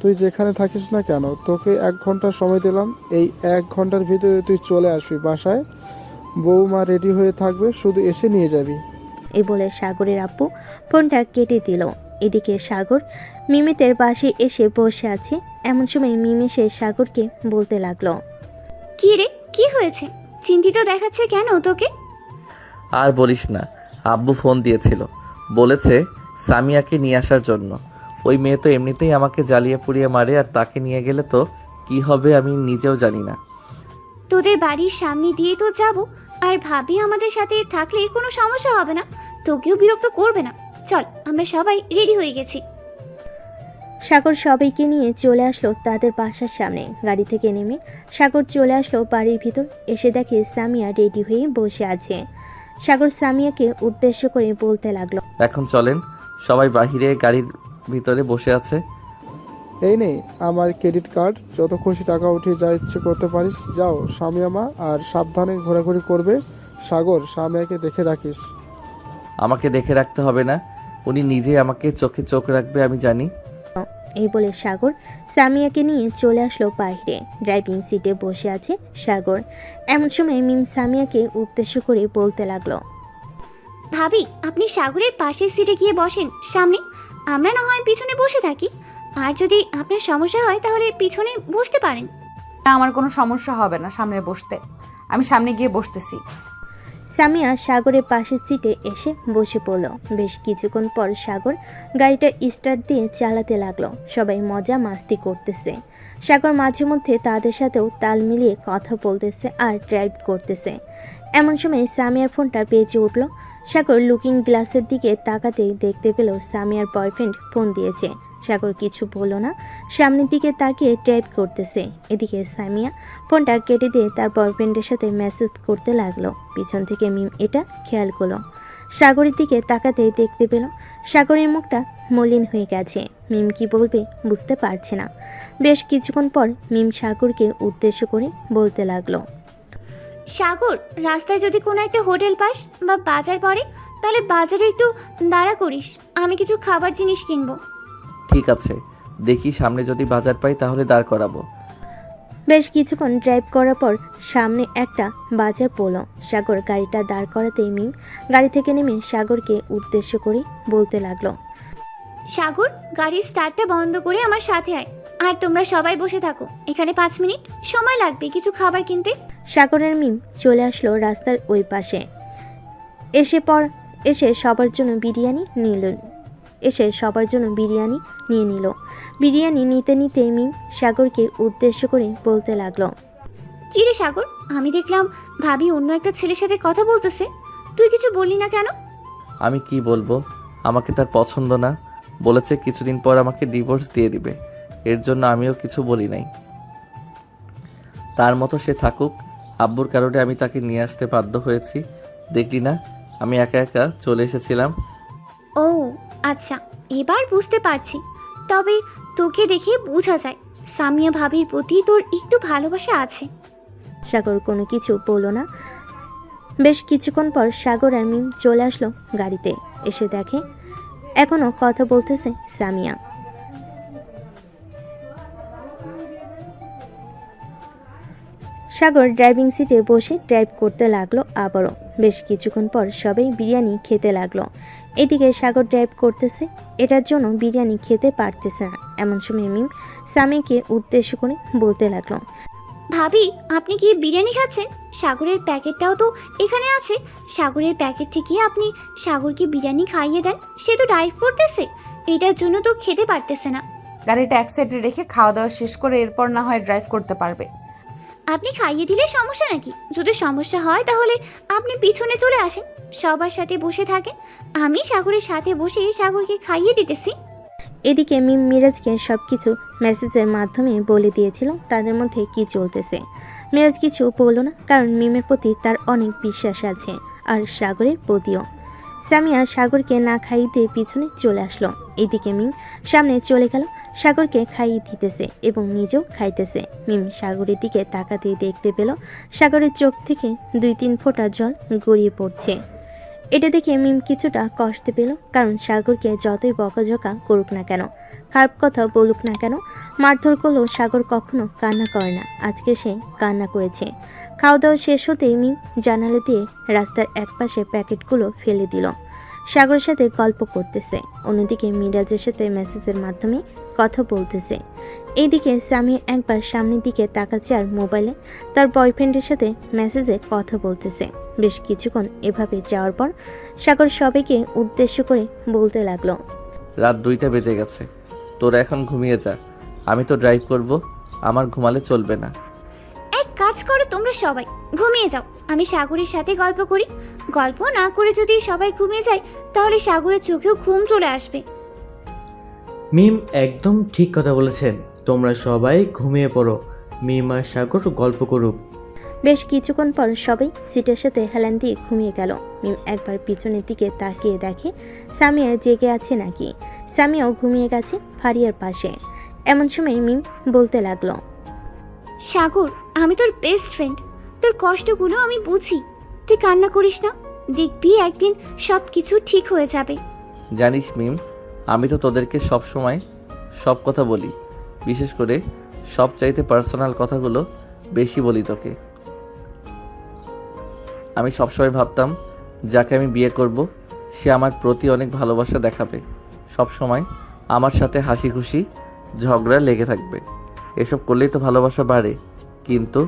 তুই যেখানে থাকিস না কেন, তোকে 1 ঘন্টা সময় দিলাম। এই 1 ঘন্টার ভিতরে তুই চলে আসবি বাসায়। বৌমা রেডি হয়ে থাকবে, শুধু এসে নিয়ে যাবি। এই বলে সাগরের আপু ফোনটা কেটে দিল। এদিকে সাগর মিমিতের পাশে এসে বসে আছে। এমন সময় মিম এসে সাগরকে বলতে লাগলো, কি রে, কি হয়েছে? চিন্তিত দেখাচ্ছে কেন তোকে? আর বলিস না, আব্বু ফোন দিয়েছিল, বলেছে সামিয়াকে নিয়ে আসার জন্য। ওই মেয়ে তো এমনিতেই আমাকে জ্বালিয়ে পুড়িয়ে মারে, আর তাকে নিয়ে গেলে তো কি হবে আমি নিজেও জানি না। তোদের বাড়ির সামনে দিয়ে তো যাব, আর ভাবি আমাদের সাথে থাকলে কোনো সমস্যা হবে না, তোকেও বিরক্ত করবে না। চল, আমরা সবাই রেডি হয়ে গেছি। সাগর সবাইকে নিয়ে চলে আসলো তাদের বাসার সামনে। গাড়ি থেকে নেমে সাগর চলে আসলো বাড়ির ভিতর। এসে দেখে সামিয়া রেডি হয়ে বসে আছে। সাগর সামিয়াকে উদ্দেশ্য করে বলতে লাগলো, এখন চলেন, সবাই বাহিরে গাড়ির ভিতরে বসে আছে। এই নে আমার ক্রেডিট কার্ড, যত খুশি টাকা উঠিয়ে যা ইচ্ছে করতে পারিস। যাও সামিয়া মা, আর সাবধানে ঘোরাঘুরি করবে। সাগর, সামিয়াকে দেখে রাখিস। আমাকে দেখে রাখতে হবে না, উনি নিজেই আমাকে চোখে চোখ রাখবে, আমি জানি। এই বলে সাগর সামিয়াকে নিয়ে চলে আসলো বাইরে। ড্রাইভিং সিটে বসে আছে সাগর। এমন সময় মিম সামিয়াকে উদ্দেশ্য করে বলতে লাগলো, ভাবি আপনি সাগরের পাশের সিটে গিয়ে বসেন সামনে, আমরা না হয় পিছনে বসে থাকি। আর যদি আপনার সমস্যা হয় তাহলে পিছনে বসতে পারেন। না, আমার কোনো সমস্যা হবে না সামনে বসতে, আমি সামনে গিয়ে বসতেছি। সামিয়া সাগরের পাশের সিটে এসে বসে পড়ল। বেশ কিছুক্ষণ পর সাগর গাড়িটা স্টার্ট দিয়ে চালাতে লাগলো। সবাই মজা মাস্তি করতেছে। সাগর মাঝে মধ্যে তাদের সাথেও তাল মিলিয়ে কথা বলতেছে আর ড্রাইভ করতেছে। এমন সময় সামিয়ার ফোনটা বেজে উঠল। সাগর লুকিং গ্লাসের দিকে তাকাতেই দেখতে পেল সামিয়ার বয়ফ্রেন্ড ফোন দিয়েছে। সাগর কিছু বলল না, সামনের দিকে তাকিয়ে টাইপ করতেছে। এদিকে সামিয়া ফোনটা কেটে দিয়ে তার বয়ফ্রেন্ডের সাথে মেসেজ করতে লাগলো। পিছন থেকে মিম এটা খেয়াল করলো। সাগরের দিকে তাকাতেই দেখতে পেল সাগরের মুখটা মলিন হয়ে গেছে। মিম কি বলবে বুঝতে পারছে না। বেশ কিছুক্ষণ পর মিম সাগরকে উদ্দেশ্য করে বলতে লাগলো, সাগর, রাস্তায় যদি কোনো একটা হোটেল পাস বা বাজার পড়ে তাহলে বাজারে একটু দাঁড়া করিস, আমি কিছু খাবার জিনিস কিনবো। ঠিক আছে, দেখি সামনে যদি বাজার পাই তাহলে দাঁড় করাবো। বেশ কিছুক্ষণ ড্রাইভ করার পর সামনে একটা বাজার পড়ল। সাগর গাড়িটা দাঁড় করাতেই মিম গাড়ি থেকে নেমে সাগরকে উদ্দেশ্য করে বলতে লাগলো, সাগর, গাড়ির স্টার্টটা বন্ধ করে আমার সাথে আয়। আর তোমরা সবাই বসে থাকো এখানে, 5 মিনিট সময় লাগবে কিছু খাবার কিনতে। সাগরের মিম চলে আসলো রাস্তার ওই পাশে। এসে সবার জন্য বিরিয়ানি নিয়ে নিল। বিরিয়ানি নিতে নিতে মিম সাগরকে উদ্দেশ্য করে বলতে লাগলো, কি রে সাগর, আমি দেখলাম ভাবি অন্য একটা ছেলের সাথে কথা বলতেছে, তুই কিছু বললি না কেন? আমি কি বলবো, আমাকে তার পছন্দ না, বলেছে কিছুদিন পর আমাকে ডিভোর্স দিয়ে দিবে। এর জন্য আমিও কিছু বলি নাই। তার মতো সে থাকুক, আব্বুর কারণে আমি তাকে নিয়ে আসতে বাধ্য হয়েছি। দেখলি না আমি একা একা চলে এসেছিলাম। ও আচ্ছা, এবার বুঝতে পারছি। তবে তোকে দেখে বোঝা যায় সামিয়া ভাবির প্রতি তোর একটু ভালোবাসা আছে। সাগর কোনো কিছু বলল না। বেশ কিছুক্ষণ পর সাগর আর মিম চলে আসলো গাড়িতে। এসে দেখে এখনো কথা বলতেছে সামিয়া। সাগর ড্রাইভিং সিটে বসে ড্রাইভ করতে লাগলো আবারও। বেশ কিছুক্ষণ পর সবাই বিরিয়ানি খেতে লাগলো। এদিকে সাগর ড্রাইভ করতেছে, এটার জন্য বিরিয়ানি খেতে পারতেছে না। এমন সময় মিম সামিকে উদ্দেশ্য করে বলতে লাগলো, ভাবি আপনি কি বিরিয়ানি খাচ্ছেন? সাগরের প্যাকেটটাও তো এখানে আছে। সাগরের প্যাকেট থেকে আপনি সাগরকে বিরিয়ানি খাইয়ে দেন, সে তো ড্রাইভ করতেছে, এটার জন্য তো খেতে পারতেছে না। গাড়িটা এক সাইডে রেখে খাওয়া দাওয়া শেষ করে এরপর না হয় ড্রাইভ করতে পারবে। আপনি খাইয়ে দিলে সমস্যা নাকি? যদি সমস্যা হয় তাহলে আপনি পিছনে চলে আসেন, সবার সাথে বসে থাকেন, আমি সাগরের সাথে বসে সাগরকে খাইয়ে দিতেছি। এদিকে মিম মিরাজকে সবকিছু মেসেজের মাধ্যমে বলে দিয়েছিল তাদের মধ্যে কি চলতেছে। মিরাজ কিছু বলল না, কারণ মিমের প্রতি তার অনেক বিশ্বাস আছে আর সাগরের প্রতিও। সামিয়া সাগরকে না খাইয়ে দিয়ে পিছনে চলে আসলো। এদিকে মিম সামনে চলে গেল, সাগরকে খাইয়ে দিতেছে এবং নিজেও খাইতেছে। মিম সাগরের দিকে তাকাতেই দেখতে পেল সাগরের চোখ থেকে 2-3 ফোঁটা জল গড়িয়ে পড়ছে। এটা দেখে মিম কিছুটা কষ্ট পেল, কারণ সাগরকে যতই বকাঝকা করুক না কেন, খারাপ কথা বলুক না কেন, মারধর করলেও সাগর কখনো কান্না করে না। আজকে সে কান্না করেছে। খাওয়া দাওয়া শেষ হতেই মিম জানালা দিয়ে রাস্তার একপাশে প্যাকেটগুলো ফেলে দিল। সাগরের সাথে গল্প করতেছে, অন্যদিকে মিরাজের সাথে মেসেজের মাধ্যমে কথা বলতেছে। এইদিকে সামিয়া একবার সামনের দিকে তাকাচ্ছে আর মোবাইলে তার বয়ফ্রেন্ডের সাথে মেসেজে কথা বলতেছে। বেশ কিছুক্ষণ এভাবে যাওয়ার পর সাগর সবাইকে উদ্দেশ্য করে বলতে লাগলো, রাত 2টা বেজে গেছে, তোরা এখন ঘুমিয়ে যা, আমি তো ড্রাইভ করব, আমার ঘুমালে চলবে না। এক কাজ করো তোমরা সবাই ঘুমিয়ে যাও, আমি সাগরের সাথে গল্প করি। গল্প না করে যদি সবাই ঘুমিয়ে যায় তাহলে সাগরের চোখেও ঘুম চলে আসবে। মিম একদম ঠিক কথা বলেছেন, তোমরা সবাই ঘুমিয়ে পড়ো, মিম আর সাগর গল্প করুক। বেশ কিছুক্ষণ পর সবাই সিটের সাথে হেলান দিয়ে ঘুমিয়ে গেল। মিম একবার পিছনের দিকে তাকিয়ে দেখে সামিয়া জেগে আছে নাকি। সামিয়াও ঘুমিয়ে গেছে ফারিয়ার পাশে। এমন সময় মিম বলতে লাগলো, সাগর, আমি তোর বেস্ট ফ্রেন্ড, তোর কষ্টগুলো আমি বুঝি, তুই কান্না করিস না, দেখবি একদিন সব কিছু ঠিক হয়ে যাবে। জানিস মিম, আমি তো তোদেরকে সব সময় সব কথা বলি, বিশেষ করে সবচাইতে পার্সোনাল কথাগুলো বেশি বলি তোকে। আমি সবসময় ভাবতাম যাকে আমি বিয়ে করব সে আমার প্রতি অনেক ভালোবাসা দেখাবে, সবসময় আমার সাথে হাসি খুশি ঝগড়া লেগে থাকবে। এসব করলেই তো ভালোবাসা বাড়ে, কিন্তু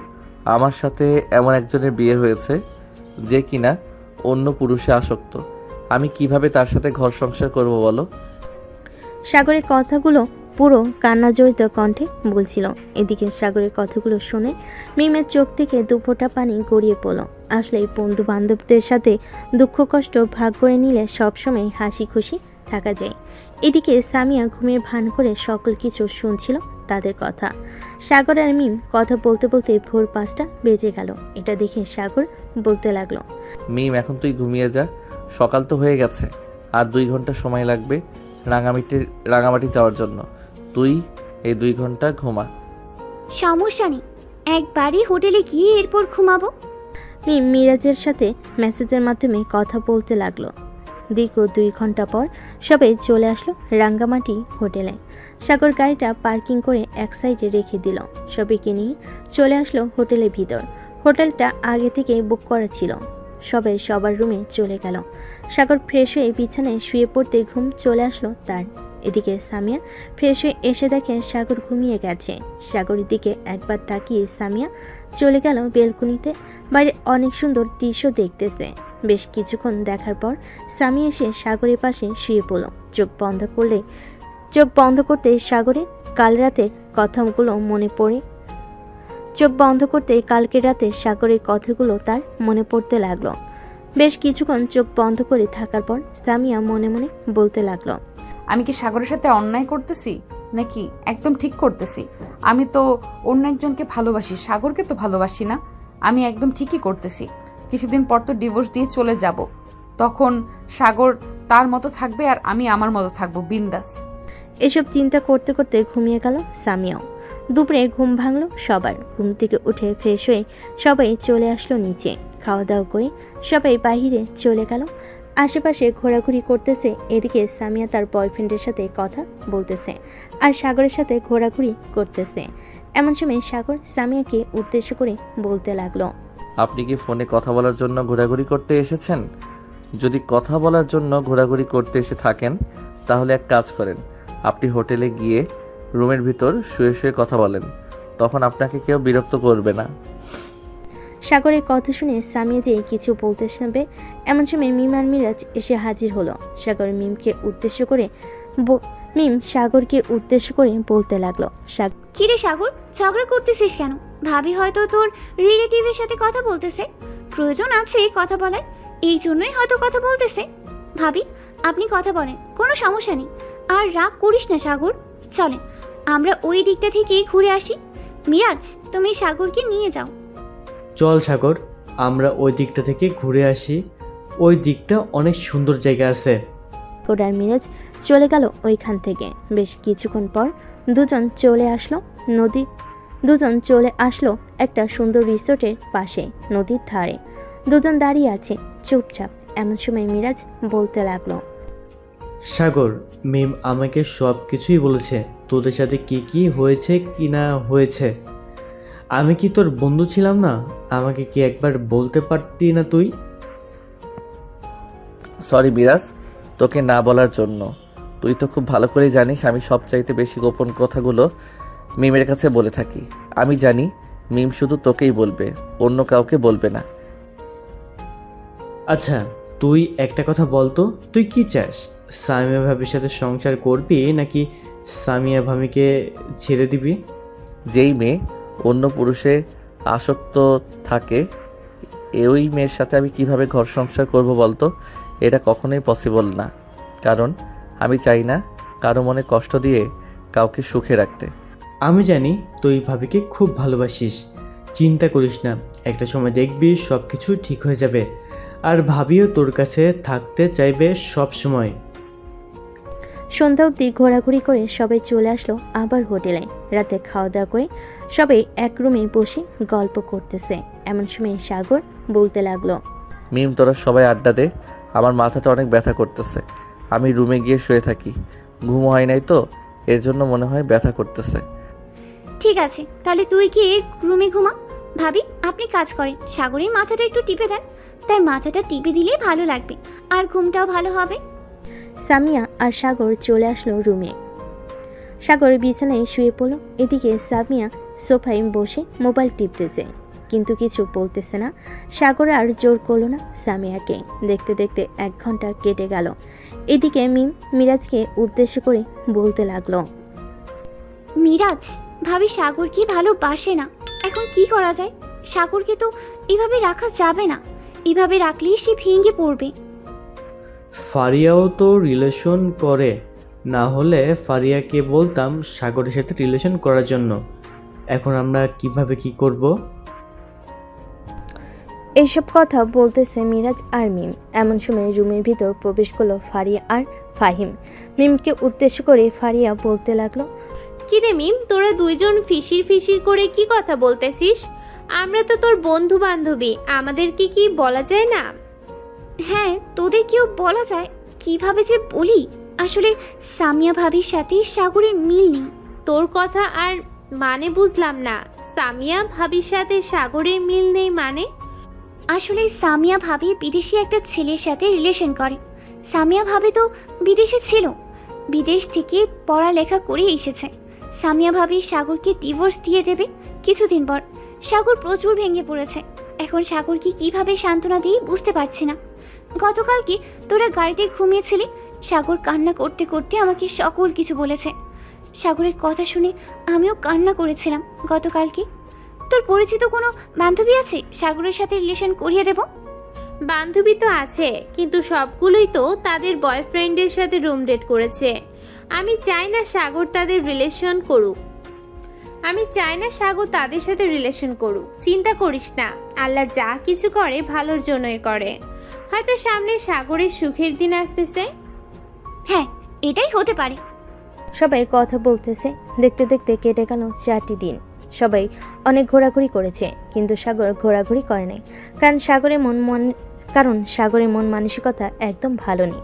আমার সাথে এমন একজনের বিয়ে হয়েছে যে কিনা অন্য পুরুষে আসক্ত। আমি কিভাবে তার সাথে ঘর সংসার করব বলো? সাগরের কথাগুলো পুরো কান্নাজড়িত কণ্ঠে বলছিল। এদিকে সাগরের কথাগুলো শুনে মিমের চোখ থেকে দুফোঁটা পানি গড়িয়ে পড়ল। আসলে এই বন্ধু বান্ধবদের সাথে দুঃখ কষ্ট ভাগ করে নিলে সবসময় হাসি খুশি থাকা যায়। এদিকে সামিয়া ঘুমের ভান করে সকল কিছু শুনছিল তাদের কথা। সাগর আর মিম কথা বলতে বলতে ভোর 5টা বেজে গেল। এটা দেখে সাগর বলতে লাগলো, মিম, এখন তুই ঘুমিয়ে যা, সকাল তো হয়ে গেছে, আর 2 ঘন্টা সময় লাগবে রাঙামাটি যাওয়ার জন্য। তুই এই 2 ঘন্টা ঘুমা। সমস্যা নেই, একবারই হোটেলে গিয়ে এরপর ঘুমাবো। মিম মিরাজের সাথে মেসেজের মাধ্যমে কথা বলতে লাগলো। দীর্ঘ 2 ঘন্টা পর সবাই চলে আসলো রাঙ্গামাটি হোটেলে। সাগর গাড়িটা পার্কিং করে এক সাইডে রেখে দিল। সবাইকে নিয়ে চলে আসলো হোটেলের ভিতর। হোটেলটা আগে থেকে বুক করা ছিল। সবাই সবার রুমে চলে গেল। সাগর ফ্রেশ হয়ে বিছানায় শুয়ে পড়তে ঘুম চলে আসলো তার। এদিকে সামিয়া ফ্রেশ হয়ে এসে দেখে সাগর ঘুমিয়ে গেছে। সাগরের দিকে একবার তাকিয়ে সামিয়া চলে গেল বেলকুনিতে। বাইরে অনেক সুন্দর দৃশ্য দেখতেছে। বেশ কিছুক্ষণ দেখার পর সামিয়া এসে সাগরের পাশে শুয়ে পড়ল। চোখ বন্ধ করতে সাগরের কাল রাতের কথাগুলো মনে পড়ে। কালকে রাতে সাগরের কথাগুলো তার মনে পড়তে লাগলো। বেশ কিছুক্ষণ চোখ বন্ধ করে থাকার পর সামিয়া মনে মনে বলতে লাগলো, আমি কি সাগরের সাথে অন্যায় করতেছি নাকি একদম ঠিক করতেছি? আমি তো অন্য একজনকে ভালোবাসি, সাগরকে তো ভালোবাসি না। আমি একদম ঠিকই করতেছি। কিছুদিন পর তো ডিভোর্স দিয়ে চলে যাব, তখন সাগর তার মতো থাকবে আর আমি আমার মতো থাকবো, বিন্দাস। এসব চিন্তা করতে করতে ঘুমিয়ে গেল সামিয়াও। দুপুরে ঘুম ভাঙলো সবার। ঘুম থেকে উঠে ফ্রেশ হয়ে সবাই চলে আসলো নিচে। খাওয়া দাওয়া করে সবাই বাইরে চলে গেল। আশেপাশে ঘোরাঘুরি করতেছে। এদিকে সামিয়া তার বয়ফ্রেন্ডের সাথে কথা বলতেছে আর সাগরের সাথে ঘোরাঘুরি করতেছে। এমন সময় সাগর সামিয়াকে উদ্দেশ্য করে বলতে লাগলো, আপনি কি ফোনে কথা বলার জন্য ঘোরাঘুরি করতে এসেছেন? যদি কথা বলার জন্য ঘোরাঘুরি করতে এসে থাকেন তাহলে এক কাজ করেন, আপনি হোটেলে গিয়ে রুমের ভিতর শুয়ে শুয়ে কথা বলেন, তখন আপনাকে কেউ বিরক্ত করবে না। সাগরের কথা শুনে সামিয়া যে কিছু বলতে শুনবে এমন সময় মিম আর মিরাজ এসে হাজির হলো। মিম সাগরকে উদ্দেশ্য করে বলতে লাগলো, কিরে সাগর, ঝগড়া করতেছিস কেন? ভাবি হয়তো তোর রিলেটিভের সাথে কথা বলতেছে, প্রয়োজন আছে কথা বলার, এই জন্যই হয়তো কথা বলতেছে। ভাবি, আপনি কথা বলেন, কোনো সমস্যা নেই। আর রাগ করিস না সাগর, চলেন আমরা ওই দিকটা থেকেই ঘুরে আসি। মিরাজ, তুমি সাগরকে নিয়ে যাও। চল সাগর, আমরা ওই দিকটা থেকে ঘুরে আসি, ওই দিকটা অনেক সুন্দর জায়গা আছে। সাগর আর মিরাজ চলে গেল ওইখান থেকে। বেশ কিছুক্ষণ পর দুজন চলে আসলো একটা সুন্দর রিসোর্টের পাশে নদীর ধারে। দুজন দাঁড়িয়ে আছে চুপচাপ। এমন সময় মিরাজ বলতে লাগলো, সাগর, মিম আমাকে সব কিছুই বলেছে, তোদের সাথে কি কি হয়েছে কি না হয়েছে। আমি কি তোর বন্ধু ছিলাম না? আমাকে কি একবার বলতে পারতি না তুই? সরি বিরাজ, তোকে না বলার জন্য। তুই তো খুব ভালো করে জানিস আমি সবচাইতে বেশি গোপন কথাগুলো মিমের কাছে বলে থাকি। আমি জানি মিম শুধু তোকেই বলবে, অন্য কাউকে বলবে না। আচ্ছা, তুই একটা কথা বলতো, তুই কি চাস? সামিয়া ভাবির সাথে সংসার করবি নাকি সামিয়া ভাবিকে ছেড়ে দিবি? যেই মেয়ে অন্য পুরুষে আসক্ত থাকে ওই মেয়ের সাথে আমি কিভাবে ঘর সংসার করব বলতো? এটা কখনোই পসিবল না, কারণ আমি চাই না কারো মনে কষ্ট দিয়ে কাউকে সুখে রাখতে। আমি জানি তুই ভাবিকে খুব ভালোবাসিস, চিন্তা করিস না, একটা সময় দেখবি সব কিছু ঠিক হয়ে যাবে। আর ভাবিও তোর কাছে থাকতে চাইবে সব সময়। সন্ধ্যা অবধি ঘোরাঘুরি করে সবাই চলে আসলো আবার হোটেলে। রাতে খাওয়া দাওয়া করে সবাই এক রুমে বসে গল্প করতেছে। এমন সময় সাগর বলতে লাগলো, মিম, তোরা সবাই আড্ডা দে, আমার মাথাটা অনেক ব্যথা করতেছে। আমি রুমে গিয়ে শুয়ে থাকি, ঘুম হয় নাই তো এর জন্য মনে হয় ব্যথা করতেছে। ঠিক আছে, তাহলে তুই গিয়ে রুমে ঘুমা। ভাবি, আপনি কাজ করেন, সাগরের মাথাটা একটু টিপে দেন। তার মাথাটা টিপে দিলে ভালো লাগবে, আর ঘুমটাও ভালো হবে। সামিয়া আর সাগর চলে আসলো রুমে। সাগর বিছানায় শুয়ে পড়লো। এদিকে সামিয়া সোফায় বসে মোবাইল টিপতেছে, কিন্তু কিছু বলতেছে না। সাগর আর জোর করলো না সামিয়াকে। দেখতে দেখতে 1 ঘন্টা কেটে গেল। এদিকে মিম মিরাজকে উদ্দেশ্য করে বলতে লাগলো, মিরাজ, ভাবি সাগর কি ভালোবাসে না। এখন কি করা যায়? সাগরকে তো এভাবে রাখা যাবে না, এভাবে রাখলেই সে ভেঙে পড়বে। ফারিয়াও তো রিলেশন করে, না হলে ফারিয়াকে বলতাম সাগরের সাথে রিলেশন করার জন্য। এখন আমরা কিভাবে কি করব? এইসব কথা বলতেছে মিরাজ আর মিম। এমন সময় রুমের ভিতর প্রবেশ করলো ফারিয়া আর ফাহিম। মিমকে উদ্দেশ্য করে ফারিয়া বলতে লাগলো, কিরে মিম, তোরা দুইজন ফিসির ফিসির করে কি কথা বলতেছিস? আমরা তো তোর বন্ধু বান্ধবী, আমাদেরকে কি বলা যায় না? হ্যাঁ, তোদের কেউ বলা যায়, কিভাবে যে বলি। আসলে সামিয়া ভাবির সাথে সাগরের মিল নেই। তোর কথা আর মানে বুঝলাম না। সামিয়া ভাবির সাথে সাগরের মিল নেই মানে? আসলে সামিয়া ভাবি বিদেশি একটা ছেলের সাথে রিলেশন করে। সামিয়া ভাবি তো বিদেশে ছিল, বিদেশ থেকে পড়ালেখা করে এসেছে। সামিয়া ভাবি সাগরকে ডিভোর্স দিয়ে দেবে কিছুদিন পর। সাগর প্রচুর ভেঙে পড়েছে। এখন সাগরকে কিভাবে সান্ত্বনা দিই বুঝতে পারছি না। গতকালকে তোরা গাড়িতে ঘুমিয়েছিলি, সাগর কান্না করতে করতে আমাকে সকল কিছু বলেছে। সাগরের কথা শুনে আমিও কান্না করেছিলাম গতকালকে। তোর পরিচিত কোনো বান্ধবী আছে সাগরের সাথে রিলেশন করিয়ে দেব? বান্ধবী তো আছে, কিন্তু সবগুলোই তো তাদের বয়ফ্রেন্ডের সাথে রুম ডেট করেছে। আমি চাই না সাগর তাদের সাথে রিলেশন করুক। চিন্তা করিস না, আল্লাহ যা কিছু করে ভালোর জন্যই করে। হয়তো সামনে সাগরের সুখের দিন আসতেছে। হ্যাঁ, এটাই হতে পারে। সবাই কথা বলতেছে। দেখতে দেখতে কেটে গেল 4টি দিন। সবাই অনেক ঘোরাঘুরি করেছে, কিন্তু সাগর ঘোরাঘুরি করে নাই। কারণ সাগরের মন মানসিকতা একদম ভালো নেই।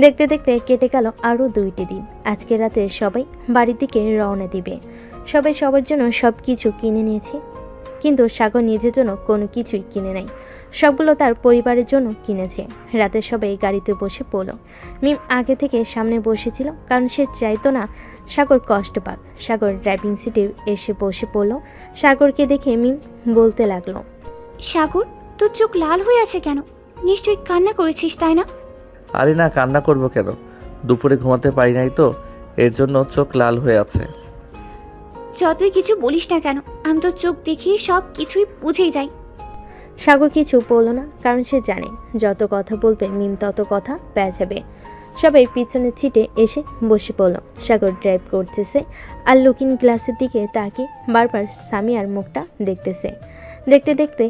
দেখতে দেখতে কেটে গেল আরও 2টি দিন। আজকে রাতে সবাই বাড়ির দিকে রওনা দিবে। সবাই সবার জন্য সব কিছু কিনে নিয়েছে, কিন্তু সাগর নিজের জন্য কোনো কিছুই কিনে নাই। সবগুলো তার পরিবারের জন্য কিনেছে। রাতে সবাই গাড়িতে বসে পড়ল। মিম আগে থেকে সামনে বসেছিল, কারণ সে চাইতো না সাগর কষ্ট পাক। সাগর ড্রাইভিং সিটে এসে বসে পড়ল। সাগরকে দেখে মিম বলতে লাগলো, সাগর, তোর চোখ লাল হয়ে আছে কেন? নিশ্চয়ই কান্না করেছিস, তাই না? আরে না, কান্না করব কেন? দুপুরে ঘুমাতে পারি নাই তো, এর জন্য চোখ লাল হয়ে আছে। যতই কিছু বলিস না কেন, আমি তো চোখ দেখিয়ে সব কিছুই বুঝেই যাই। সাগর কিছু বলল না, কারণ সে জানে যত কথা বলবে মিম তত কথা পেঁচাবে। সবাই পিছনের সিটে এসে বসে পড়ল। সাগর ড্রাইভ করতেছে আর লুকিং গ্লাসের দিকে তাকিয়ে বারবার সামিয়ার মুখটা দেখতেছে। দেখতে দেখতে